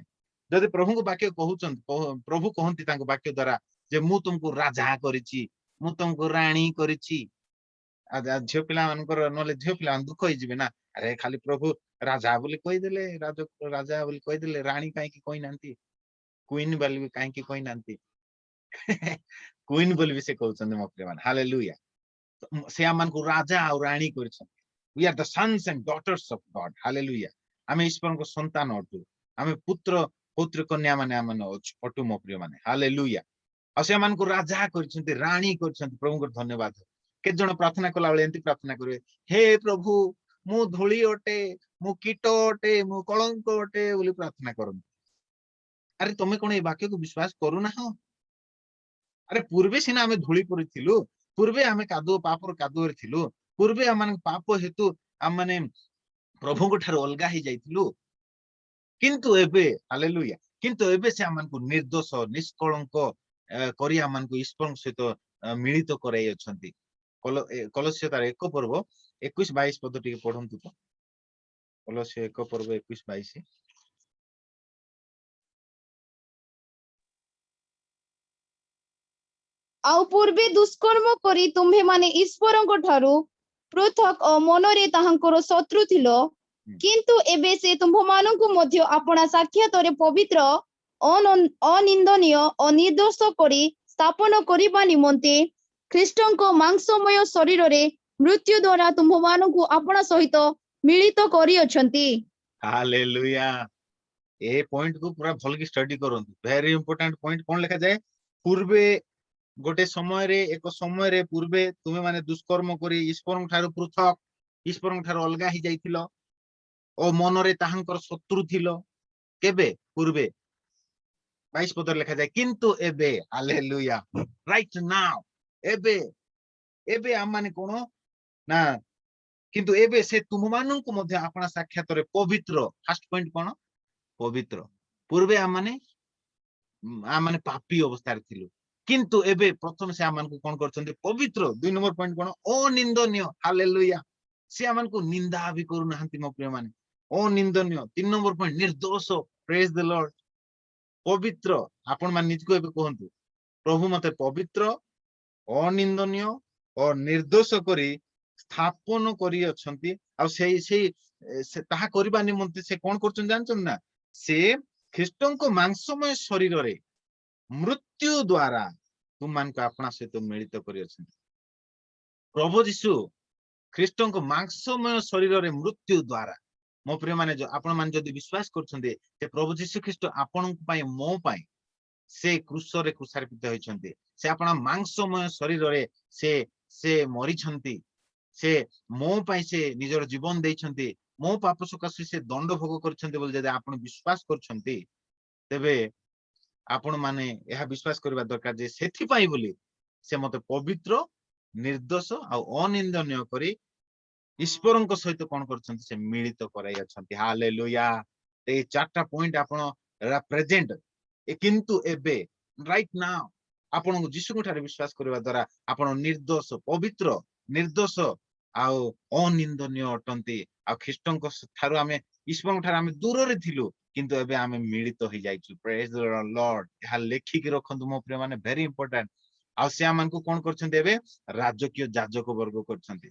ଯଦି ପ୍ରଭୁଙ୍କ ବାକ୍ୟ କହୁଛନ୍ତି, ପ୍ରଭୁ କହନ୍ତି ତାଙ୍କ ବାକ୍ୟ ଦ୍ଵାରା ଯେ ମୁଁ ତୁମକୁ ରାଜା କରିଛି, ମୁଁ ତୁମକୁ ରାଣୀ କରିଛି। ଝିଅ ପିଲାମାନଙ୍କର ନହେଲେ ଝିଅ ପିଲାମାନେ ଦୁଃଖ ହେଇଯିବେ ନା, ଆରେ ଖାଲି ପ୍ରଭୁ ରାଜା ବୋଲି କହିଦେଲେ, ରାଜା ବୋଲି କହିଦେଲେ, ରାଣୀ କାହିଁକି କହିନାହାନ୍ତି, କୁଇନ ବୋଲି ବି କାହିଁକି କହିନାହାନ୍ତି। କୁଇନ ବୋଲି ବି ସେ କହୁଛନ୍ତି ମୋ ପ୍ରିୟମାନେ, ହାଲେଲୁୟା। ସେ ଆମମାନଙ୍କୁ ରାଜା ଆଉ ରାଣୀ କରିଛନ୍ତି। We are the sons and daughters of God, hallelujah. ଆମେ ଈଶ୍ୱରଙ୍କ ସନ୍ତାନ ଅଟୁ, ଆମେ ପୁତ୍ର ପୌତ୍ର କନ୍ୟା ମାନେ ଆମେ ଅଟୁ ମୋ ପ୍ରିୟମାନେ, ହାଲେଲୁୟା। ଆଉ ସେମାନଙ୍କୁ ରାଜା କରିଛନ୍ତି, ରାଣୀ କରିଛନ୍ତି, ପ୍ରଭୁଙ୍କର ଧନ୍ୟବାଦ। କେତେ ଜଣ ପ୍ରାର୍ଥନା କଲା ବେଳେ ଏମିତି ପ୍ରାର୍ଥନା କରିବେ, ହେ ପ୍ରଭୁ ମୁଁ ଧୂଳି ଅଟେ, ମୁଁ କୀଟ ଅଟେ, ମୁଁ କଳଙ୍କ ଅଟେ ବୋଲି ପ୍ରାର୍ଥନା କରନ୍ତି। ଆରେ ତମେ କଣ ଏଇ ବାକ୍ୟକୁ ବିଶ୍ୱାସ କରୁନାହଁ? ଆରେ ପୂର୍ବେ ସିନା ଆମେ ଧୂଳି ପରି ଥିଲୁ, ପୂର୍ବେ ଆମେ କାଦୁଅ ପାପର କାଦୁଅରେ ଥିଲୁ, ପୂର୍ବେ ଆମ ପାପ ହେତୁ ଆମେ ପ୍ରଭୁଙ୍କ ଠାରୁ ଅଲଗା ହେଇଯାଇଥିଲୁ, କିନ୍ତୁ ଏବେ ହାଲେଲୁୟା, କିନ୍ତୁ ଏବେ ସେ ଆମକୁ ନିର୍ଦ୍ଦୋଷ ନିଷ୍କଳଙ୍କ କରି ଆମକୁ ଈଶ୍ୱରଙ୍କ ସହିତ ମିଳିତ କରାଇ ଅଛନ୍ତି। କଲୋସ୍ୟ ତାର 1:21-22 ପଦ ଟିକେ ପଢନ୍ତୁ ତ। କଲୋସ୍ୟ 1:21-22। ଆଉ ପୂର୍ବେ ଦୁଷ୍କର୍ମ କରି ତୁମ୍ଭେମାନେ ଈଶ୍ୱରଙ୍କ ଠାରୁ ପୃଥକ ଓ ମନରେ ତାହାଙ୍କର ଶତ୍ରୁ ଥିଲ, କିନ୍ତୁ ଏବେ ସେ ତୁମ୍ଭମାନଙ୍କୁ ମଧ୍ୟ ଆପଣା ସାକ୍ଷାତରେ ପବିତ୍ର, ଅନିନ୍ଦନୀୟ ଓ ନିର୍ଦ୍ଦୋଷ କରି ସ୍ଥାପନ କରିବା ନିମନ୍ତେ ଖ୍ରୀଷ୍ଟଙ୍କ ମାଂସମୟ ଶରୀରରେ ମୃତ୍ୟୁ ଦ୍ୱାରା ତୁମ୍ଭମାନଙ୍କୁ ଆପଣା ସହିତ ମିଳିତ କରିଅଛନ୍ତି। ହାଲେଲୁୟା। ଏ ପଏଣ୍ଟ କୁ ପୁରା ଭଲକି ଷ୍ଟଡି କରନ୍ତୁ, ଭେରି ଇମ୍ପୋର୍ଟାଣ୍ଟ ପଏଣ୍ଟ। କଣ ଲେଖାଯାଏ, ପୂର୍ବେ ଗୋଟେ ସମୟରେ, ଏକ ସମୟରେ ପୂର୍ବେ ତୁମେ ମାନେ ଦୁଷ୍କର୍ମ କରି ଈଶ୍ୱରଙ୍କ ଠାରୁ ପୃଥକ, ଈଶ୍ୱରଙ୍କ ଠାରୁ ଅଲଗା ହେଇଯାଇଥିଲ ଓ ମନରେ ତାହାଙ୍କର ଶତ୍ରୁ ଥିଲ। କେବେ? ପୂର୍ବେ। 22 ପଦରେ ଲେଖାଯାଏ କିନ୍ତୁ ଏବେ, ହାଲେଲୁୟା, ରାଇଟ ନାଉ, ଏବେ ଏବେ ଆମମାନେ କଣ ନା, କିନ୍ତୁ ଏବେ ସେ ତୁମମାନଙ୍କୁ ମଧ୍ୟ ଆପଣା ସାକ୍ଷାତରେ ପବିତ୍ର। ଫାର୍ଷ୍ଟ ପଏଣ୍ଟ କଣ? ପବିତ୍ର। ପୂର୍ବେ ଆମମାନେ ପାପୀ ଅବସ୍ଥାରେ ଥିଲୁ, କିନ୍ତୁ ଏବେ ପ୍ରଥମେ ସେ ଆମମାନଙ୍କୁ କଣ କରୁଛନ୍ତି? ପବିତ୍ର। 2 ନମ୍ବର ପଏଣ୍ଟ କଣ? ଅନିନ୍ଦନୀୟ, ହାଲେଲୁୟା। ସେ ଆମମାନଙ୍କୁ ନିନ୍ଦା ବି କରୁନାହାନ୍ତି ମୋ ପ୍ରିୟ ମାନେ, ଅନିନ୍ଦନୀୟ। 3 ନମ୍ବର ପଏଣ୍ଟ ନିର୍ଦ୍ଦୋଷ, ପ୍ରେଜ ଦ ଲର୍ଡ। ପବିତ୍ର। ଆପଣ ମାନେ ନିଜକୁ ଏବେ କୁହନ୍ତୁ, ପ୍ରଭୁ ମତେ ପବିତ୍ର, ଅନିନ୍ଦନୀୟ ଓ ନିର୍ଦ୍ଦୋଷ କରି ସ୍ଥାପନ କରି ଅଛନ୍ତି। ଆଉ ତାହା କରିବା ନିମନ୍ତେ ସେ କଣ କରୁଛନ୍ତି ଜାଣିଛନ୍ତି ନା? ସେ ଖ୍ରୀଷ୍ଟଙ୍କ ମାଂସମୟ ଶରୀରରେ ମୃତ୍ୟୁ ଦ୍ୱାରା ତୁମମାନଙ୍କୁ ଆପଣା ସହିତ ମିଳିତ କରିଅଛନ୍ତି। ପ୍ରଭୁ ଯୀଶୁ ଖ୍ରୀଷ୍ଟଙ୍କ ମାଂସମୟ ଶରୀରରେ ମୃତ୍ୟୁ ଦ୍ୱାରା, ମୋ ପ୍ରିୟ ମାନେ, ଆପଣ ମାନେ ଯଦି ବିଶ୍ୱାସ କରୁଛନ୍ତି ଯେ ପ୍ରଭୁ ଯୀଶୁ ଖ୍ରୀଷ୍ଟ ଆପଣଙ୍କ ପାଇଁ, ମୋ ପାଇଁ ସେ କ୍ରୁଶରେ କ୍ରୁଶାର୍ପିତ ହୋଇଛନ୍ତି, ସେ ଆପଣ ମାଂସମୟ ଶରୀରରେ ସେ ମରିଛନ୍ତି, ସେ ମୋ ପାଇଁ ସେ ନିଜର ଜୀବନ ଦେଇଛନ୍ତି, ମୋ ପାପ ସକାଶେ ସେ ଦଣ୍ଡ ଭୋଗ କରିଛନ୍ତି ବୋଲି ଯଦି ଆପଣ ବିଶ୍ୱାସ କରୁଛନ୍ତି, ତେବେ ଆପଣ ମାନେ ଏହା ବିଶ୍ୱାସ କରିବା ଦରକାର ଯେ ସେଥିପାଇଁ ବୋଲି ସେ ମତେ ପବିତ୍ର, ନିର୍ଦ୍ଦୋଷ ଆଉ ଅନିନ୍ଦନୀୟ କରି ଈଶ୍ୱରଙ୍କ ସହିତ କଣ କରୁଛନ୍ତି? ସେ ମିଳିତ କରାଇ ଅଛନ୍ତି, ହାଲେଲୁୟା। ଏଇ 4ଟା ପଏଣ୍ଟ ଆପଣ ପ୍ରେଜେଣ୍ଟ, କିନ୍ତୁ ଏବେ, ରାଇଟ ନାଉ, ଆପଣଙ୍କୁ ଯୀଶୁଙ୍କ ଠାରେ ବିଶ୍ୱାସ କରିବା ଦ୍ୱାରା ଆପଣ ନିର୍ଦ୍ଦୋଷ, ପବିତ୍ର, ନିର୍ଦ୍ଦୋଷ ଆଉ ଅନିନ୍ଦନୀୟ ଅଟନ୍ତି। ଆଉ ଖ୍ରୀଷ୍ଟଙ୍କ ଠାରୁ ଆମେ ଈଶ୍ୱରଙ୍କ ଠାରୁ ଆମେ ଦୂରରେ ଥିଲୁ, କିନ୍ତୁ ଏବେ ଆମେ ମିଳିତ ହେଇଯାଇଛୁ। ପ୍ରେଜ୍ ଦ ଲର୍ଡ। ଏହା ଲେଖିକି ରଖନ୍ତୁ ମୋ ପ୍ରିୟ ମାନେ, ଭେରି ଇମ୍ପୋର୍ଟାଣ୍ଟ। ଆଉ ସେ ଆମକୁ କଣ କରିଛନ୍ତି? ଏବେ ରାଜକୀୟ ଯାଜକ ବର୍ଗ କରିଛନ୍ତି।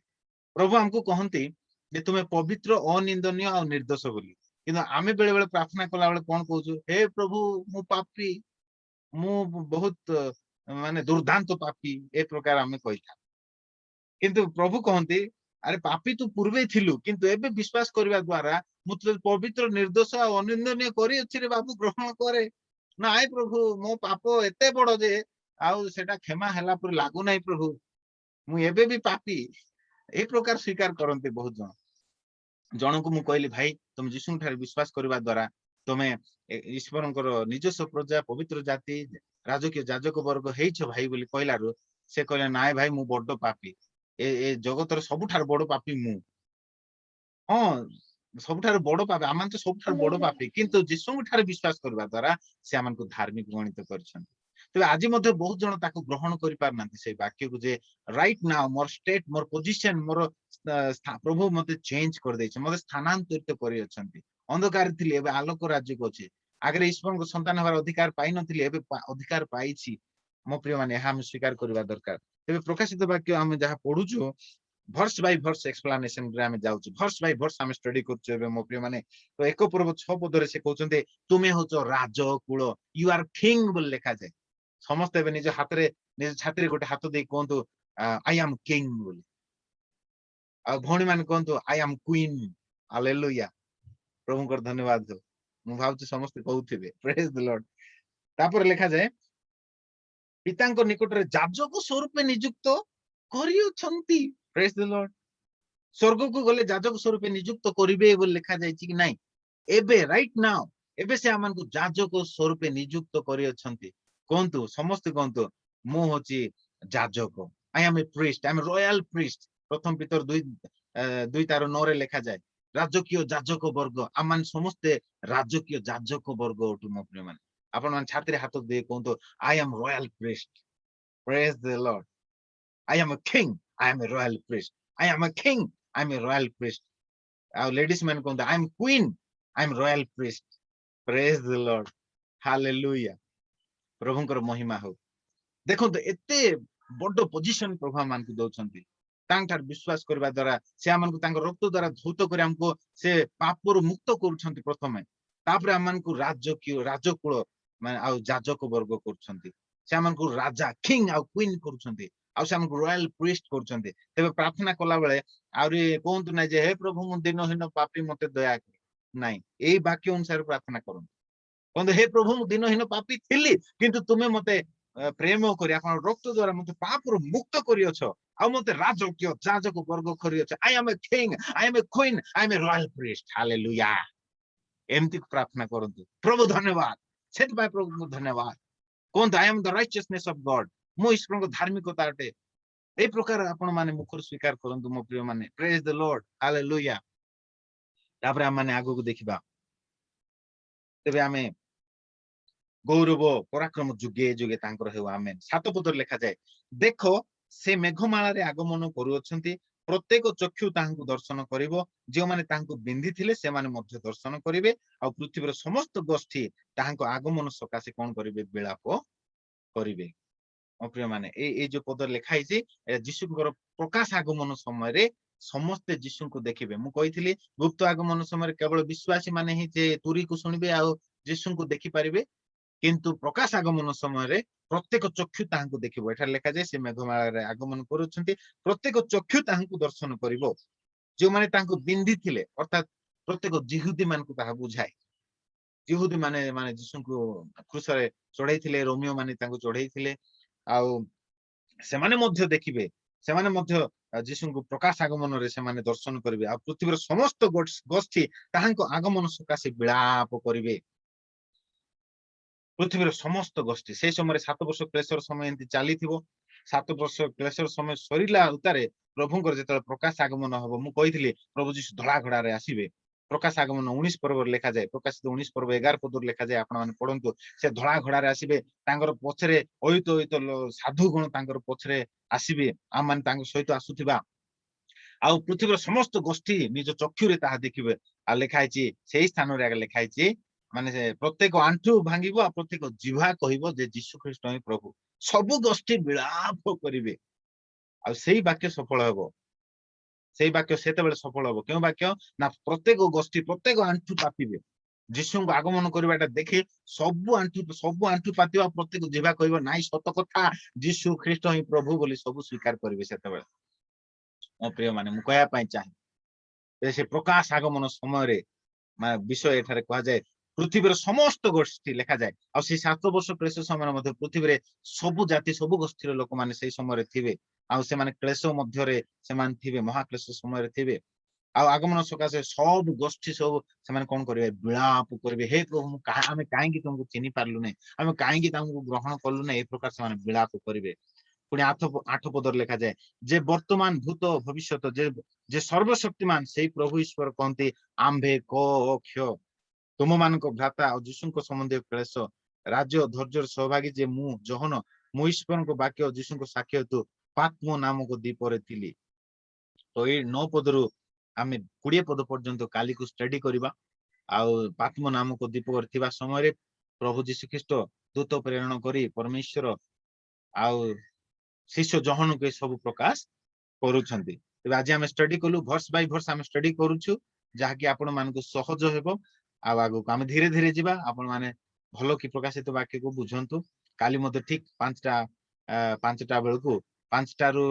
ପ୍ରଭୁ ଆମକୁ କହନ୍ତି ଯେ ତୁମେ ପବିତ୍ର, ଅନିନ୍ଦନୀୟ ଆଉ ନିର୍ଦ୍ଦୋଷ ବୋଲି। କିନ୍ତୁ ଆମେ ବେଳେ ବେଳେ ପ୍ରାର୍ଥନା କଲା ବେଳେ କଣ କହୁଛୁ? ହେ ପ୍ରଭୁ, ମୁଁ ପାପୀ, ମୁଁ ବହୁତ ମାନେ ଦୁର୍ଦାନ୍ତ ପାପୀ, ଏ ପ୍ରକାର ଆମେ କହିଥାଉ। କିନ୍ତୁ ପ୍ରଭୁ କହନ୍ତି, ଆରେ ପାପୀ ତୁ ପୂର୍ବେ ଥିଲୁ, କିନ୍ତୁ ଏବେ ବିଶ୍ୱାସ କରିବା ଦ୍ଵାରା ମୁଁ ତତେ ପବିତ୍ର, ନିର୍ଦ୍ଦୋଷ ଆଉ ଅନିନ୍ଦନୀୟ କରିଅଛି ରେ ବାବୁ, ଗ୍ରହଣ କରେ। ନାଇଁ ପ୍ରଭୁ, ମୋ ପାପ ଏତେ ବଡ ଯେ ଆଉ ସେଟା କ୍ଷମା ହେଲା ପରି ଲାଗୁନାହିଁ ପ୍ରଭୁ, ମୁଁ ଏବେ ବି ପାପୀ। ଏ ପ୍ରକାର ସ୍ୱୀକାର କରନ୍ତି ବହୁତ ଜଣ। ଜଣକୁ ମୁଁ କହିଲି, ଭାଇ ତମେ ଯୀଶୁଙ୍କ ଠାରେ ବିଶ୍ୱାସ କରିବା ଦ୍ଵାରା ତମେ ଈଶ୍ୱରଙ୍କର ନିଜସ୍ୱ ପ୍ରଜା, ପବିତ୍ର ଜାତି, ରାଜକୀୟ ଯାଜକ ବର୍ଗ ହେଇଛ ଭାଇ ବୋଲି କହିଲାରୁ ସେ କହିଲେ, ନାଇଁ ଭାଇ ମୁଁ ବଡ ପାପୀ, ଏ ଜଗତର ସବୁଠାରୁ ବଡ ପାପୀ ମୁଁ। ହଁ, ସବୁଠାରୁ ବଡ ପାପୀ, ଆମେ ତ ସବୁଠାରୁ ବଡ ପାପୀ, କିନ୍ତୁ ଯୀଶୁଙ୍କ ଠାରେ ବିଶ୍ୱାସ କରିବା ଦ୍ଵାରା ସେ ଆମକୁ ଧାର୍ମିକ ଗଣିତ କରିଛନ୍ତି। ତେବେ ଆଜି ମଧ୍ୟ ବହୁତ ଜଣ ତାକୁ ଗ୍ରହଣ କରିପାରୁନାହାନ୍ତି ସେଇ ବାକ୍ୟକୁ, ଯେ ରାଇଟ୍ ନାଉ ମୋର ଷ୍ଟେଟ୍, ମୋର ପୋଜିସନ, ମୋର ପ୍ରଭୁ ମତେ ଚେଞ୍ଜ କରିଦେଇছে, ମତେ ସ୍ଥାନାନ୍ତରିତ କରିଅଛନ୍ତି। ଅନ୍ଧକାର ଥିଲି, ଏବେ ଆଲୋକ ରାଜ୍ୟକୁ ଅଛି। ଆଗରେ ଈଶ୍ୱରଙ୍କ ସନ୍ତାନ ହେବାର ଅଧିକାର ପାଇନଥିଲି, ଏବେ ଅଧିକାର ପାଇଛି। ମୋ ପ୍ରିୟ ମାନେ, ଏହା ଆମେ ସ୍ୱୀକାର କରିବା ଦରକାର। ତେବେ ପ୍ରକାଶିତ ବାକ୍ୟ ଆମେ ଯାହା ପଢୁଛୁ, ଭର୍ସ ବାଇ ଭର୍ସ ଏକ୍ସପ୍ଲାନେସନ ରେ ଆମେ ଯାଉଛୁ, ଭର୍ସ ବାଇ ଭର୍ସ ଆମେ ଷ୍ଟଡି କରୁଛୁ ଏବେ ମୋ ପ୍ରିୟ ମାନେ। ତ 1 ପର୍ବ 6 ପଦରେ ସେ କହୁଛନ୍ତି, ତୁମେ ହଉଛ ରାଜକୁଳ, ୟୁ ଆର୍ କିଙ୍ଗ ବୋଲି ଲେଖାଯାଏ। ସମସ୍ତେ ଏବେ ନିଜ ହାତରେ, ନିଜ ଛାତିରେ ଗୋଟେ ହାତ ଦେଇ କୁହନ୍ତୁ, ଆଇ ଆମ୍ କିଙ୍ଗ ବୋଲି। ଆଉ ଭଉଣୀ ମାନେ କୁହନ୍ତୁ, ଆଇ ଆମ୍ କ୍ୱିନ୍। ହାଲେଲୁୟା, ପ୍ରଭୁଙ୍କର ଧନ୍ୟବାଦ। ମୁଁ ଭାବୁଛି ସମସ୍ତେ କହୁଥିବେ, ପ୍ରେଜ୍ ଦ ଲର୍ଡ। ତାପରେ ଲେଖାଯାଏ, ପିତାଙ୍କ ନିକଟରେ ଯାଜକ ସ୍ୱରୂପେ ନିଯୁକ୍ତ କରିଅଛନ୍ତି। ପ୍ରେଜ୍ ଦ ଲର୍ଡ। ସ୍ୱର୍ଗକୁ ଗଲେ ଯାଜକ ସ୍ୱରୂପେ ନିଯୁକ୍ତ କରିବେ ବୋଲି ଲେଖାଯାଇଛି କି ନାଇଁ? ଏବେ ରାଇଟ୍ ନାଉ, ଏବେ ସେ ଆମକୁ ଯାଜକ ସ୍ୱରୂପେ ନିଯୁକ୍ତ କରିଅଛନ୍ତି। କୁହନ୍ତୁ, ସମସ୍ତେ କୁହନ୍ତୁ, ମୁଁ ହଉଛି ଯାଜକ। I am A priest, I am royal priest. ପ୍ରଥମ ପିତର 2:9 ଲେଖାଯାଏ, ରାଜକୀୟ ଯାଜକ ବର୍ଗ। ଆମମାନେ ସମସ୍ତେ ରାଜକୀୟ ଯାଜକ ବର୍ଗ ଅଟୁ ମୋ ପ୍ରିୟ ମାନେ। ଆପଣ ମାନେ ଛାତିରେ ହାତ ଦେଇ କୁହନ୍ତୁ, ଆଇ ଆମ୍ ରୟାଲ ପ୍ରିଷ୍ଟ। ପ୍ରେଜ୍ ଦ Lord. I am a king, I am a royal priest. I am a king, I am a royal priest. ଆଉ ଲେଡିସ୍ ମାନେ କୁହନ୍ତୁ, I am queen, I am royal priest. Praise the Lord. Hallelujah. ପ୍ରଭୁଙ୍କର ମହିମା ହଉ। ଦେଖନ୍ତୁ, ଏତେ ବଡ position ପ୍ରଭୁ ଆମମାନଙ୍କୁ ଦଉଛନ୍ତି। ତାଙ୍କଠାରୁ ବିଶ୍ୱାସ କରିବା ଦ୍ଵାରା ସେ ଆମକୁ ତାଙ୍କ ରକ୍ତ ଦ୍ଵାରା ଧୌତ କରି ଆମକୁ ସେ ପାପରୁ ମୁକ୍ତ କରୁଛନ୍ତି ପ୍ରଥମେ। ତାପରେ ଆମମାନଙ୍କୁ ରାଜକୁଳ ମାନେ ଆଉ ଯାଜକ ବର୍ଗ କରୁଛନ୍ତି। ସେ ଆମକୁ ରାଜା, କିଙ୍ଗ ଆଉ କ୍ୱିନ୍ କରୁଛନ୍ତି। ଆଉ ସେ ଆମକୁ ରୟାଲ ପ୍ରିଷ୍ଟ କରୁଛନ୍ତି। ତେବେ ପ୍ରାର୍ଥନା କଲା ବେଳେ ଆହୁରି କୁହନ୍ତୁ ନାହିଁ ଯେ, ହେ ପ୍ରଭୁ ମୁଁ ଦିନହୀନ ପାପୀ, ମତେ ଦୟା କର। ନାଇଁ, ଏଇ ବାକ୍ୟ ଅନୁସାରେ ପ୍ରାର୍ଥନା କରନ୍ତୁ। କୁହନ୍ତୁ, ହେ ପ୍ରଭୁ ମୁଁ ଦିନହୀନ ପାପୀ ଥିଲି, କିନ୍ତୁ ତୁମେ ମତେ ପ୍ରେମ କରି ଆପଣ ରକ୍ତ ଦ୍ଵାରା ମତେ ପାପରୁ ମୁକ୍ତ କରିଅଛ, ଆଉ ମତେ ରାଜକୀୟ ଯାଜକ ବର୍ଗ କରିଅଛ। I am a king, I am a queen, I am a royal priest. Hallelujah. ଏମିତି ପ୍ରାର୍ଥନା କରନ୍ତୁ। ପ୍ରଭୁ ଧନ୍ୟବାଦ, ସେଥିପାଇଁ ପ୍ରଭୁଙ୍କୁ ଧନ୍ୟବାଦ। କୁହନ୍ତୁ, ଆଇ ଆମ୍ ଦ ରାଇଚିୟସନେସ୍ ଅଫ ଗଡ, ମୁଁ ଈଶ୍ୱରଙ୍କ ଧାର୍ମିକତା ଅଟେ। এই ପ୍ରକାର ଆପଣ ମାନେ ମୁଖରୁ ସ୍ୱୀକାର କରନ୍ତୁ ମୋ ପ୍ରିୟ ମାନେ। ପ୍ରେଜ୍ ଦ ଲର୍ଡ, ହାଲେଲୁୟା। ତାପରେ ଆମେ ମାନେ ଆଗକୁ ଦେଖିବା। ତେବେ ଆମେ ଗୌରବ ପରାକ୍ରମ ଯୁଗେ ଯୁଗେ ତାଙ୍କର ହେଉ, ଆମେନ୍। 7 ପଦରେ ଲେଖାଯାଏ, ଦେଖ ସେ ମେଘମାଳାରେ ଆଗମନ କରୁଅଛନ୍ତି, ପ୍ରତ୍ୟେକ ଚକ୍ଷୁ ତାହାଙ୍କୁ ଦର୍ଶନ କରିବ, ଯେଉଁମାନେ ତାହାଙ୍କୁ ବିନ୍ଧିଥିଲେ ସେମାନେ ମଧ୍ୟ ଦର୍ଶନ କରିବେ, ଆଉ ପୃଥିବୀର ସମସ୍ତ ଗୋଷ୍ଠୀ ତାହାଙ୍କ ଆଗମନ ସକାଶେ କଣ କରିବେ? ବିଳାପ କରିବେ। ମୋ ପ୍ରିୟ ମାନେ, ଏଇ ଯୋଉ ପଦ ଲେଖା ହେଇଛି, ଯୀଶୁଙ୍କର ପ୍ରକାଶ ଆଗମନ ସମୟରେ ସମସ୍ତେ ଯୀଶୁଙ୍କୁ ଦେଖିବେ। ମୁଁ କହିଥିଲି, ଗୁପ୍ତ ଆଗମନ ସମୟରେ କେବଳ ବିଶ୍ୱାସୀ ମାନେ ହିଁ ଯେ ତୁରୀକୁ ଶୁଣିବେ ଆଉ ଯୀଶୁଙ୍କୁ ଦେଖିପାରିବେ, କିନ୍ତୁ ପ୍ରକାଶ ଆଗମନ ସମୟରେ ପ୍ରତ୍ୟେକ ଚକ୍ଷୁ ତାହାଙ୍କୁ ଦେଖିବ। ଏଠାରେ ଲେଖାଯାଏ, ସେ ମେଘମାଳାରେ ଆଗମନ କରୁଛନ୍ତି, ପ୍ରତ୍ୟେକ ଚକ୍ଷୁ ତାହାଙ୍କୁ ଦର୍ଶନ କରିବ, ଯେଉଁମାନେ ତାଙ୍କୁ ବିନ୍ଧିଥିଲେ, ଅର୍ଥାତ ପ୍ରତ୍ୟେକ ଜିହୁଦୀ ମାନଙ୍କୁ ତାହା ବୁଝାଏ। ଜିହୁଦୀ ମାନେ ଯୀଶୁଙ୍କୁ କ୍ରୁଶରେ ଚଢେଇଥିଲେ, ରୋମିଓ ମାନେ ତାଙ୍କୁ ଚଢେଇଥିଲେ, ଆଉ ସେମାନେ ମଧ୍ୟ ଦେଖିବେ। ସେମାନେ ମଧ୍ୟ ଯୀଶୁଙ୍କୁ ପ୍ରକାଶ ଆଗମନରେ ସେମାନେ ଦର୍ଶନ କରିବେ, ଆଉ ପୃଥିବୀର ସମସ୍ତ ଗୋଷ୍ଠୀ ତାହାଙ୍କ ଆଗମନ ସକାଶେ ବିଳାପ କରିବେ। ପୃଥିବୀର ସମସ୍ତ ଗୋଷ୍ଠୀ। ସେଇ ସମୟରେ 7 ବର୍ଷ କ୍ଲେଶର ସମୟ ଏମିତି ଚାଲିଥିବ। 7 ବର୍ଷ କ୍ଲେଶର ସମୟ ସରିଲା ଉତ୍ତାରେ ପ୍ରଭୁଙ୍କର ଯେତେବେଳେ ପ୍ରକାଶ ଆଗମନ ହବ, ମୁଁ କହିଥିଲି ପ୍ରଭୁ ଯୀଶୁ ଧଳା ଘୋଡାରେ ଆସିବେ। ପ୍ରକାଶ ଆଗମନ 19 ପର୍ବରେ ଲେଖାଯାଏ, ପ୍ରକାଶିତ 19 ପର୍ବ 11 ପଦରେ ଲେଖାଯାଏ, ଆପଣ ମାନେ ପଢନ୍ତୁ। ସେ ଧଳା ଘୋଡାରେ ଆସିବେ, ତାଙ୍କର ପଛରେ ଅୟୁତ ସାଧୁ ଗଣ ତାଙ୍କର ପଛରେ ଆସିବେ, ଆମ ମାନେ ତାଙ୍କ ସହିତ ଆସୁଥିବା ଆଉ ପୃଥିବୀର ସମସ୍ତ ଗୋଷ୍ଠୀ ନିଜ ଚକ୍ଷୁରେ ତାହା ଦେଖିବେ। ଆଉ ଲେଖା ହେଇଛି ସେଇ ସ୍ଥାନରେ ଆଗ ଲେଖା ହେଇଛି ମାନେ ସେ ପ୍ରତ୍ୟେକ ଆଣ୍ଠୁ ଭାଙ୍ଗିବ ଆଉ ପ୍ରତ୍ୟେକ ଜିହ୍ବା କହିବ ଯେ ଯୀଶୁ ଖ୍ରୀଷ୍ଟ ହିଁ ପ୍ରଭୁ। ସବୁ ଗୋଷ୍ଠୀ ବିଳାପ କରିବେ ଆଉ ସେଇ ବାକ୍ୟ ସଫଳ ହେବ। ସେଇ ବାକ୍ୟ ସେତେବେଳେ ସଫଳ ହେବ। କେଉଁ ବାକ୍ୟ ନା ପ୍ରତ୍ୟେକ ଗୋଷ୍ଠୀ ପ୍ରତ୍ୟେକ ଆଣ୍ଠୁ ପାତିବେ ଯୀଶୁଙ୍କୁ ଆଗମନ କରିବାଟା ଦେଖି ସବୁ ଆଣ୍ଠୁ ପାତିବା ପ୍ରତ୍ୟେକ ଜିହ୍ବା କହିବ ନାଇଁ ସତ କଥା ଯୀଶୁ ଖ୍ରୀଷ୍ଟ ହିଁ ପ୍ରଭୁ ବୋଲି ସବୁ ସ୍ୱୀକାର କରିବେ ସେତେବେଳେ। ମୋ ପ୍ରିୟ ମାନେ ମୁଁ କହିବା ପାଇଁ ଚାହେଁ ସେ ପ୍ରକାଶ ଆଗମନ ସମୟରେ ବିଷୟ ଏଠାରେ କୁହାଯାଏ ପୃଥିବୀର ସମସ୍ତ ଗୋଷ୍ଠୀ ଲେଖାଯାଏ। ଆଉ ସେଇ 7 ବର୍ଷ କ୍ଲେଶ ସମୟରେ ମଧ୍ୟ ପୃଥିବୀରେ ସବୁ ଜାତି ସବୁ ଗୋଷ୍ଠୀର ଲୋକମାନେ ସେଇ ସମୟରେ ଥିବେ। ଆଉ ସେମାନେ କ୍ଲେଶ ମଧ୍ୟରେ ସେମାନେ ଥିବେ, ମହାକ୍ଲେଶ ସମୟରେ ଥିବେ। ଆଉ ଆଗମନ ସକାଶେ ସବୁ ଗୋଷ୍ଠୀ ସବୁ ସେମାନେ କଣ କରିବେ ବିଳାପ କରିବେ, ହେ ପ୍ରଭୁ ଆମେ କାହିଁକି ତମକୁ ଚିହ୍ନି ପାରିଲୁ ନାହିଁ, ଆମେ କାହିଁକି ତାଙ୍କୁ ଗ୍ରହଣ କଲୁ ନାହିଁ, ଏ ପ୍ରକାର ସେମାନେ ବିଳାପ କରିବେ। ପୁଣି 8 ପଦରେ ଲେଖାଯାଏ ଯେ ବର୍ତ୍ତମାନ ଭୂତ ଭବିଷ୍ୟତ ଯେ ସର୍ବଶକ୍ତିମାନ ସେଇ ପ୍ରଭୁ ଈଶ୍ୱର କହନ୍ତି ଆମ୍ଭେ କ୍ଷ ତୁମମାନଙ୍କ ଭ୍ରାତା ଆଉ ଯୀଶୁଙ୍କ ସମ୍ବନ୍ଧୀୟ କ୍ଲେଶ ରାଜ୍ୟ ଧୈର୍ଯ୍ୟର ସହଭାଗୀ ଯେ ମୁଁ ଜହନ ମୁଁ ଈଶ୍ୱରଙ୍କ ବାକ୍ୟ ଯୀଶୁଙ୍କ ସାକ୍ଷ୍ୟ ହେତୁ ପାତ୍ମ ନାମକ ଦ୍ୱୀପରେ ଥିଲି। ତ ଏଇ 9 ପଦରୁ ଆମେ 20 ପଦ ପର୍ଯ୍ୟନ୍ତ କାଲିକୁ ଷ୍ଟଡି କରିବା। ଆଉ ପାତ୍ମ ନାମକ ଦ୍ୱୀପରେ ଥିବା ସମୟରେ ପ୍ରଭୁ ଯୀଶୁ ଖ୍ରୀଷ୍ଟ ଦୂତ ପ୍ରେରଣ କରି ପରମେଶ୍ୱର ଆଉ ଶିଷ୍ୟ ଜହନକୁ ଏ ସବୁ ପ୍ରକାଶ କରୁଛନ୍ତି। ତେବେ ଆଜି ଆମେ ଷ୍ଟଡି କଲୁ ଭର୍ସ ବାଇ ଭର୍ସ ଆମେ ଷ୍ଟଡି କରୁଛୁ, ଯାହାକି ଆପଣ ମାନଙ୍କୁ ସହଜ ହେବ। ଆଉ ଆଗକୁ ଆମେ ଧୀରେ ଧୀରେ ଯିବା। ଆପଣ ମାନେ ଭଲ କି ପ୍ରକାଶିତ ବାକ୍ୟକୁ ବୁଝନ୍ତୁ। କାଲି ମଧ୍ୟ ଠିକ 5ଟା ବେଳକୁ 5ଟାରୁ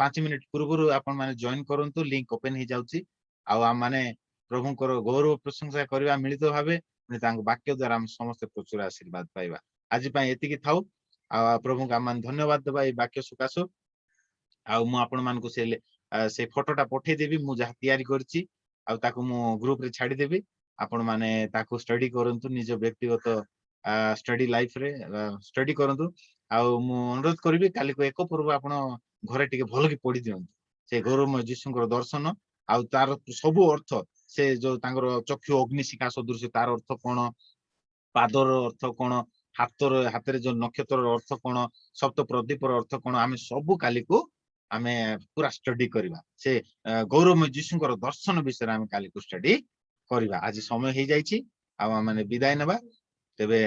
5 ମିନିଟ ପୂର୍ବରୁ ଆପଣ ମାନେ ଜଏନ କରନ୍ତୁ। ଲିଙ୍କ ଓପେନ ହେଇଯାଉଛି। ଆଉ ଆମ ମାନେ ପ୍ରଭୁଙ୍କର ଗୌରବ ପ୍ରଶଂସା କରିବା ମିଳିତ ଭାବେ ତାଙ୍କ ବାକ୍ୟ ଦ୍ଵାରା ଆମେ ସମସ୍ତେ ପ୍ରଚୁର ଆଶୀର୍ବାଦ ପାଇବା। ଆଜି ପାଇଁ ଏତିକି ଥାଉ। ଆଉ ପ୍ରଭୁଙ୍କୁ ଆମେ ଧନ୍ୟବାଦ ଦେବା ଏଇ ବାକ୍ୟ ସକାଶୁ। ଆଉ ମୁଁ ଆପଣ ମାନଙ୍କୁ ସେ ଫଟୋଟା ପଠେଇଦେବି ମୁଁ ଯାହା ତିଆରି କରିଛି। ଆଉ ତାକୁ ମୁଁ ଗ୍ରୁପ ରେ ଛାଡିଦେବି। ଆପଣ ମାନେ ତାକୁ ଷ୍ଟଡି କରନ୍ତୁ, ନିଜ ବ୍ୟକ୍ତିଗତ ଷ୍ଟଡି ଲାଇଫ ରେ ଷ୍ଟଡି କରନ୍ତୁ। ଆଉ ମୁଁ ଅନୁରୋଧ କରିବି କାଲିକୁ ଏକ ପର୍ବ ଆପଣ ଘରେ ଟିକେ ଭଲ କି ପଢି ଦିଅନ୍ତୁ। ସେ ଗୌରବମୟ ଯୀଶୁଙ୍କର ଦର୍ଶନ ଆଉ ତାର ସବୁ ଅର୍ଥ, ସେ ଯୋଉ ତାଙ୍କର ଚକ୍ଷୁ ଅଗ୍ନିଶିଖା ସଦୃଶ ତାର ଅର୍ଥ କଣ, ପାଦର ଅର୍ଥ କଣ, ହାତରେ ଯୋଉ ନକ୍ଷତ୍ରର ଅର୍ଥ କଣ, ସପ୍ତ ପ୍ରଦୀପର ଅର୍ଥ କଣ, ଆମେ ସବୁ କାଲିକୁ ଆମେ ପୁରା ଷ୍ଟଡି କରିବା। ସେ ଗୌରବମୟ ଯୀଶୁଙ୍କର ଦର୍ଶନ ବିଷୟରେ ଆମେ କାଲିକୁ ଷ୍ଟଡି କରିବା। ଆଜି ସମୟ ହେଇଯାଇଛି ଆଉ ଆମେ ମାନେ ବିଦାୟ ନେବା। ତେବେ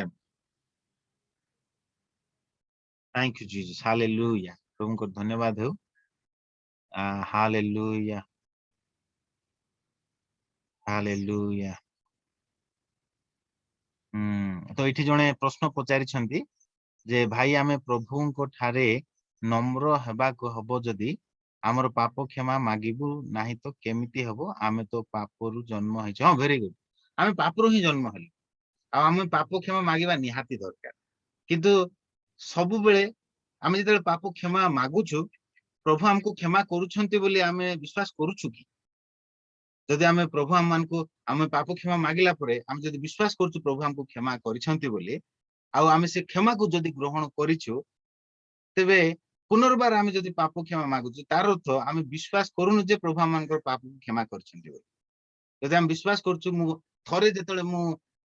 ଥ୍ୟାଙ୍କ ୟୁ ଜିସସ୍, ହାଲେଲୁୟା। ପ୍ରଭୁଙ୍କର ଧନ୍ୟବାଦ ହେଉ। Hallelujah hallelujah. ତ ଏଠି ଜଣେ ପ୍ରଶ୍ନ ପଚାରିଛନ୍ତି ଯେ ଭାଇ ଆମେ ପ୍ରଭୁଙ୍କ ଠାରେ ନମ୍ର ହେବାକୁ ହବ ଯଦି ଆମର ପାପ କ୍ଷମା ମାଗିବୁ ନାହିଁ ତ କେମିତି ହବ? ଆମେ ତ ପାପରୁ ଜନ୍ମ ହେଇଛୁ। ହଁ ଭେରି ଗୁଡ। ଆମେ ପାପରୁ ହିଁ ଜନ୍ମ ହେଲୁ ଆଉ ଆମେ ପାପ କ୍ଷମା ମାଗିବା ନିହାତି ଦରକାର। କିନ୍ତୁ ସବୁବେଳେ ଆମେ ଯେତେବେଳେ ପାପ କ୍ଷମା ମାଗୁଛୁ ପ୍ରଭୁ ଆମକୁ କ୍ଷମା କରୁଛନ୍ତି ବୋଲି ଆମେ ବିଶ୍ୱାସ କରୁଛୁ କି? ଯଦି ଆମେ ପ୍ରଭୁ ଆମେ ପାପ କ୍ଷମା ମାଗିଲା ପରେ ଆମେ ଯଦି ବିଶ୍ୱାସ କରୁଛୁ ପ୍ରଭୁ ଆମକୁ କ୍ଷମା କରିଛନ୍ତି ବୋଲି, ଆଉ ଆମେ ସେ କ୍ଷମାକୁ ଯଦି ଗ୍ରହଣ କରିଛୁ, ତେବେ ପୁନର୍ବାର ଆମେ ଯଦି ପାପ କ୍ଷମା ମାଗୁଛୁ ତାର ଅର୍ଥ ଆମେ ବିଶ୍ୱାସ କରୁନୁ ଯେ ପ୍ରଭୁ ଆମମାନଙ୍କର ପାପକୁ କ୍ଷମା କରିଛନ୍ତି ବୋଲି। ଯଦି ଆମେ ବିଶ୍ୱାସ କରୁଛୁ, ମୁଁ ଥରେ ଯେତେବେଳେ ମୁଁ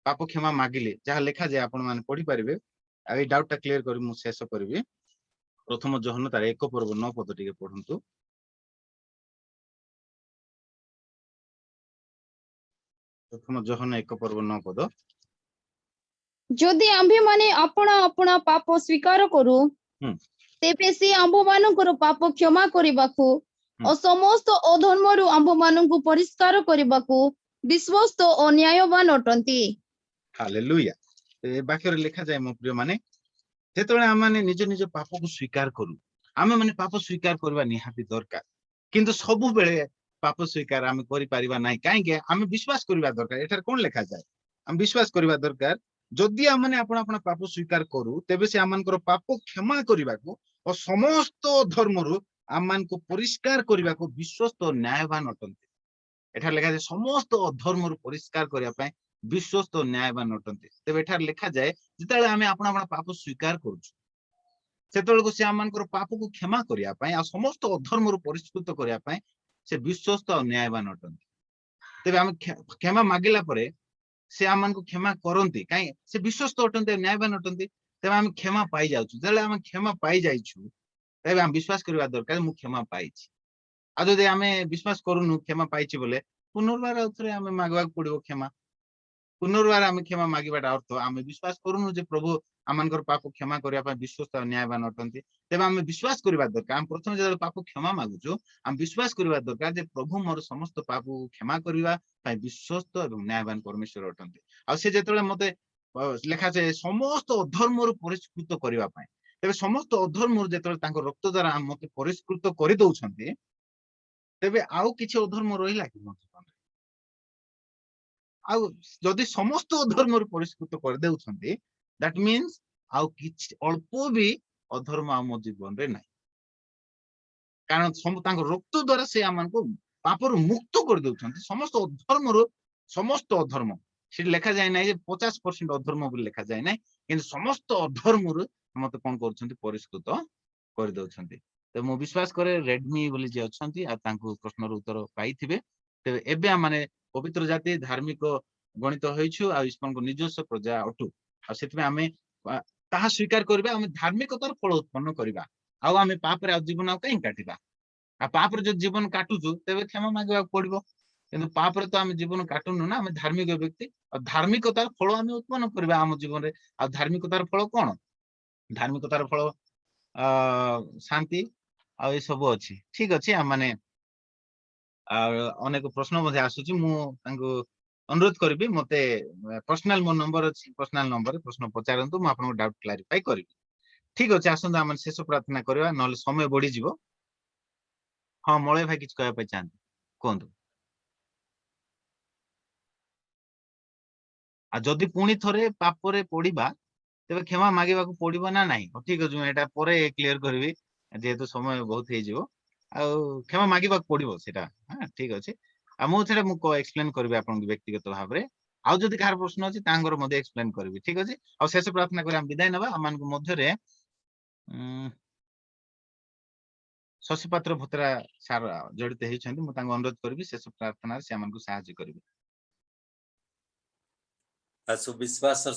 ପାପ କ୍ଷମା ମାଗିଲି, ଯାହା ଲେଖାଯାଏ ଆପଣ ମାନେ ପଢିପାରିବେ। ଆଉ ଏଇ ଡାଉଟ ଟା କ୍ଲିୟର କରି ମୁଁ ଶେଷ କରିବି। ପ୍ରଥମ ଯୋହନ ତାର 1 ପର୍ବ 9 ପଦ ଟିକେ ପଢନ୍ତୁ। ପ୍ରଥମ ଯୋହନ 1 ପର୍ବ 9 ପଦ। ଯଦି ଆମ୍ଭେମାନେ ଆପଣା ଆପଣା ପାପ ସ୍ୱୀକାର କରୁ ତେବେ ସେ ଆମ୍ଭମାନଙ୍କର ପାପ କ୍ଷମା କରିବାକୁ ଓ ସମସ୍ତ ଅଧର୍ମରୁ ଆମ୍ଭମାନଙ୍କୁ ପରିଷ୍କାର କରିବାକୁ ବିଶ୍ୱସ୍ତ ଓ ନ୍ୟାୟବାନ ଅଟନ୍ତି। ହାଲେଲୁୟା। ଏ ବାକ୍ୟରେ ଲେଖାଯାଏ ମୋ ପ୍ରିୟ ମାନେ, ଯେତେବେଳେ ଆମେ ନିଜ ନିଜ ପାପକୁ ସ୍ୱୀକାର କରୁ, ଆମେ ମାନେ ପାପ ସ୍ୱୀକାର କରିବା ନିହାତି ଦରକାର। କିନ୍ତୁ ସବୁବେଳେ ପାପ ସ୍ୱୀକାର ଆମେ କରିପାରିବା ନାହିଁ। କାହିଁକି? ଆମେ ବିଶ୍ୱାସ କରିବା ଦରକାର। ଏଠାରେ କଣ ଲେଖାଯାଏ? ଆମେ ବିଶ୍ୱାସ କରିବା ଦରକାର। ଯଦି ଆମେ ଆପଣ ପାପ ସ୍ୱୀକାର କରୁ ତେବେ ସେ ଆମମାନଙ୍କର ପାପ କ୍ଷମା କରିବାକୁ ଓ ସମସ୍ତ ଧର୍ମରୁ ଆମମାନଙ୍କୁ ପରିଷ୍କାର କରିବାକୁ ବିଶ୍ୱସ୍ତ ନ୍ୟାୟବାନ ଅଟନ୍ତି। ଏଠାରେ ଲେଖାଯାଏ ସମସ୍ତ ଅଧର୍ମରୁ ପରିଷ୍କାର କରିବା ପାଇଁ ବିଶ୍ୱସ୍ତ ନ୍ୟାୟବାନ ଅଟନ୍ତି। ତେବେ ଏଠାରେ ଲେଖାଯାଏ ଯେତେବେଳେ ଆମେ ଆପଣ ପାପ ସ୍ୱୀକାର କରୁଛୁ ସେତେବେଳକୁ ସେ ଆମମାନଙ୍କର ପାପକୁ କ୍ଷମା କରିବା ପାଇଁ ଆଉ ସମସ୍ତ ଅଧର୍ମରୁ ପରିଷ୍କୃତ କରିବା ପାଇଁ ସେ ବିଶ୍ୱସ୍ତ ଆଉ ନ୍ୟାୟବାନ ଅଟନ୍ତି। ତେବେ ଆମେ କ୍ଷମା ମାଗିଲା ପରେ ସେ ଆମମାନଙ୍କୁ କ୍ଷମା କରନ୍ତି। କାହିଁ? ସେ ବିଶ୍ୱସ୍ତ ଅଟନ୍ତି, ନ୍ୟାୟବାନ ଅଟନ୍ତି। ତେବେ ଆମେ କ୍ଷମା ପାଇଯାଉଛୁ। ଯେତେବେଳେ ଆମେ କ୍ଷମା ପାଇଯାଇଛୁ ତେବେ ଆମେ ବିଶ୍ୱାସ କରିବା ଦରକାର ମୁଁ କ୍ଷମା ପାଇଛି। ଆଉ ଯଦି ଆମେ ବିଶ୍ୱାସ କରୁନୁ କ୍ଷମା ପାଇଛି ବୋଲେ ପୁନର୍ବାର ଆଉ ଥରେ ଆମେ ମାଗିବାକୁ ପଡିବ କ୍ଷମା। ପୁନର୍ବାର ଆମେ କ୍ଷମା ମାଗିବାଟା ଅର୍ଥ ଆମେ ବିଶ୍ୱାସ କରୁନୁ ଯେ ପ୍ରଭୁ ଆମମାନଙ୍କର ପାପ କ୍ଷମା କରିବା ପାଇଁ ବିଶ୍ୱସ୍ତ ଆଉ ନ୍ୟାୟବାନ ଅଟନ୍ତି। ତେବେ ଆମେ ବିଶ୍ୱାସ କରିବା ଦରକାର। ଆମେ ପ୍ରଥମେ ଯେତେବେଳେ ପାପ କ୍ଷମା ମାଗୁଛୁ ଆମେ ବିଶ୍ୱାସ କରିବା ଦରକାର ଯେ ପ୍ରଭୁ ମୋର ସମସ୍ତ ପାପକୁ କ୍ଷମା କରିବା ପାଇଁ ବିଶ୍ୱସ୍ତ ଏବଂ ନ୍ୟାୟବାନ ପରମେଶ୍ୱର ଅଟନ୍ତି। ଆଉ ସେ ଯେତେବେଳେ ମତେ ଲେଖାଯାଏ ସମସ୍ତ ଅଧର୍ମରୁ ପରିଷ୍କୃତ କରିବା ପାଇଁ, ତେବେ ସମସ୍ତ ଅଧର୍ମରୁ ଯେତେବେଳେ ତାଙ୍କ ରକ୍ତ ଦ୍ୱାରା ମତେ ପରିଷ୍କୃତ କରିଦଉଛନ୍ତି, ତେବେ ଆଉ କିଛି ଅଧର୍ମ ରହିଲା କି ମୋ ଜୀବନରେ? ଆଉ ଯଦି ସମସ୍ତ ଅଧର୍ମରୁ ପରିଷ୍କୃତ କରିଦେଉଛନ୍ତି, ଦ୍ୟାଟ ମିନ୍ସ ଆଉ କିଛି ଅଳ୍ପ ବି ଅଧର୍ମ ଆମ ଜୀବନରେ ନାହିଁ। କାରଣ ତାଙ୍କ ରକ୍ତ ଦ୍ୱାରା ସେ ଆମକୁ ପାପରୁ ମୁକ୍ତ କରିଦଉଛନ୍ତି। ସମସ୍ତ ଅଧର୍ମରୁ, ସମସ୍ତ ଅଧର୍ମ ସେଠି ଲେଖାଯାଏ ନାହିଁ ଯେ 50% ଅଧର୍ମ ବୋଲି ଲେଖାଯାଏ ନାହିଁ, କିନ୍ତୁ ସମସ୍ତ ଅଧର୍ମରୁ ମତେ କଣ କରୁଛନ୍ତି? ପରିଷ୍କୃତ କରିଦଉଛନ୍ତି। ତ ମୁଁ ବିଶ୍ୱାସ କରେ ରେଡମି ବୋଲି ଯିଏ ଅଛନ୍ତି ଆଉ ତାଙ୍କୁ ପ୍ରଶ୍ନର ଉତ୍ତର ପାଇଥିବେ। ତେବେ ଏବେ ଆମେ ପବିତ୍ର ଜାତି ଧାର୍ମିକ ଗଣିତ ହେଇଛୁ ଆଉ ଈଶ୍ୱରଙ୍କ ନିଜସ୍ୱ ପ୍ରଜା ଅଟୁ। ଆଉ ସେଥିପାଇଁ ଆମେ ତାହା ସ୍ୱୀକାର କରିବା, ଆମେ ଧାର୍ମିକତାର ଫଳ ଉତ୍ପନ୍ନ କରିବା। ଆଉ ଆମେ ପାପରେ ଆଉ ଜୀବନ ଆଉ କାହିଁ କାଟିବା? ଆଉ ପାପରେ ଯଦି ଜୀବନ କାଟୁଛୁ ତେବେ କ୍ଷମା ମାଗିବାକୁ ପଡିବ। କିନ୍ତୁ ପାପରେ ତ ଆମେ ଜୀବନ କାଟୁନୁ ନା, ଆମେ ଧାର୍ମିକ ବ୍ୟକ୍ତି। ଆଉ ଧାର୍ମିକତାର ଫଳ ଆମେ ଉତ୍ପନ୍ନ କରିବା ଆମ ଜୀବନରେ। ଆଉ ଧାର୍ମିକତାର ଫଳ କଣ? ଧାର୍ମିକତାର ଫଳ ଶାନ୍ତି ଆଉ ଏ ସବୁ ଅଛି। ଠିକ ଅଛି, ମାନେ ଅନେକ ପ୍ରଶ୍ନ ମଧ୍ୟ ଆସୁଛି। ମୁଁ ତାଙ୍କୁ ଅନୁରୋଧ କରିବି ମତେ ପର୍ସନାଲ ମୋ ନମ୍ବର ଅଛି, ପର୍ସନାଲ ନମ୍ବରରେ ପ୍ରଶ୍ନ ପଚାରନ୍ତୁ, ମୁଁ ଆପଣଙ୍କ ଡାଉଟ୍ କ୍ଲାରିଫାଇ କରିବି। ଠିକ ଅଛି, ଆସନ୍ତୁ ଆମେ ଶେଷ ପ୍ରାର୍ଥନା କରିବା, ନହେଲେ ସମୟ ବଢିଯିବ। ହଁ, ମଳୟ ଭାଇ କିଛି କହିବା ପାଇଁ ଚାହାନ୍ତି, କୁହନ୍ତୁ। ଆଉ ଯଦି ପୁଣି ଥରେ ପାପରେ ପଡିବା ତେବେ କ୍ଷମା ମାଗିବାକୁ ପଡିବ ନା ନାହିଁ? ଠିକ ଅଛି, ମୁଁ ଏଇଟା ପରେ କ୍ଲିୟର କରିବି ଯେହେତୁ ସମୟ ବହୁତ ହେଇଯିବ। ଆଉ କ୍ଷମା ମାଗିବାକୁ ପଡିବ ସେଟା। ଠିକ ଅଛି, ଆଉ ମୁଁ ସେଟା ଏକ୍ସପ୍ଲେନ କରିବି ଆପଣଙ୍କୁ ବ୍ୟକ୍ତିଗତ ଭାବରେ। ଆଉ ଯଦି କାହାର ପ୍ରଶ୍ନ ଅଛି ତାଙ୍କର ମଧ୍ୟ ଏକ୍ସପ୍ଲେନ କରିବି। ଠିକ ଅଛି, ଆଉ ଶେଷ ପ୍ରାର୍ଥନା କରି ଆମେ ବିଦାୟ ନେବା। ଆମମାନଙ୍କ ମଧ୍ୟରେ ଶଶୀ ପାତ୍ର ଭୋତରା ସାର୍ ଜଡିତ ହେଇଛନ୍ତି। ମୁଁ ତାଙ୍କୁ ଅନୁରୋଧ କରିବି ଶେଷ ପ୍ରାର୍ଥନାରେ ସେମାନଙ୍କୁ ସାହାଯ୍ୟ କରିବେ। ସୁବିଶ୍ୱାସର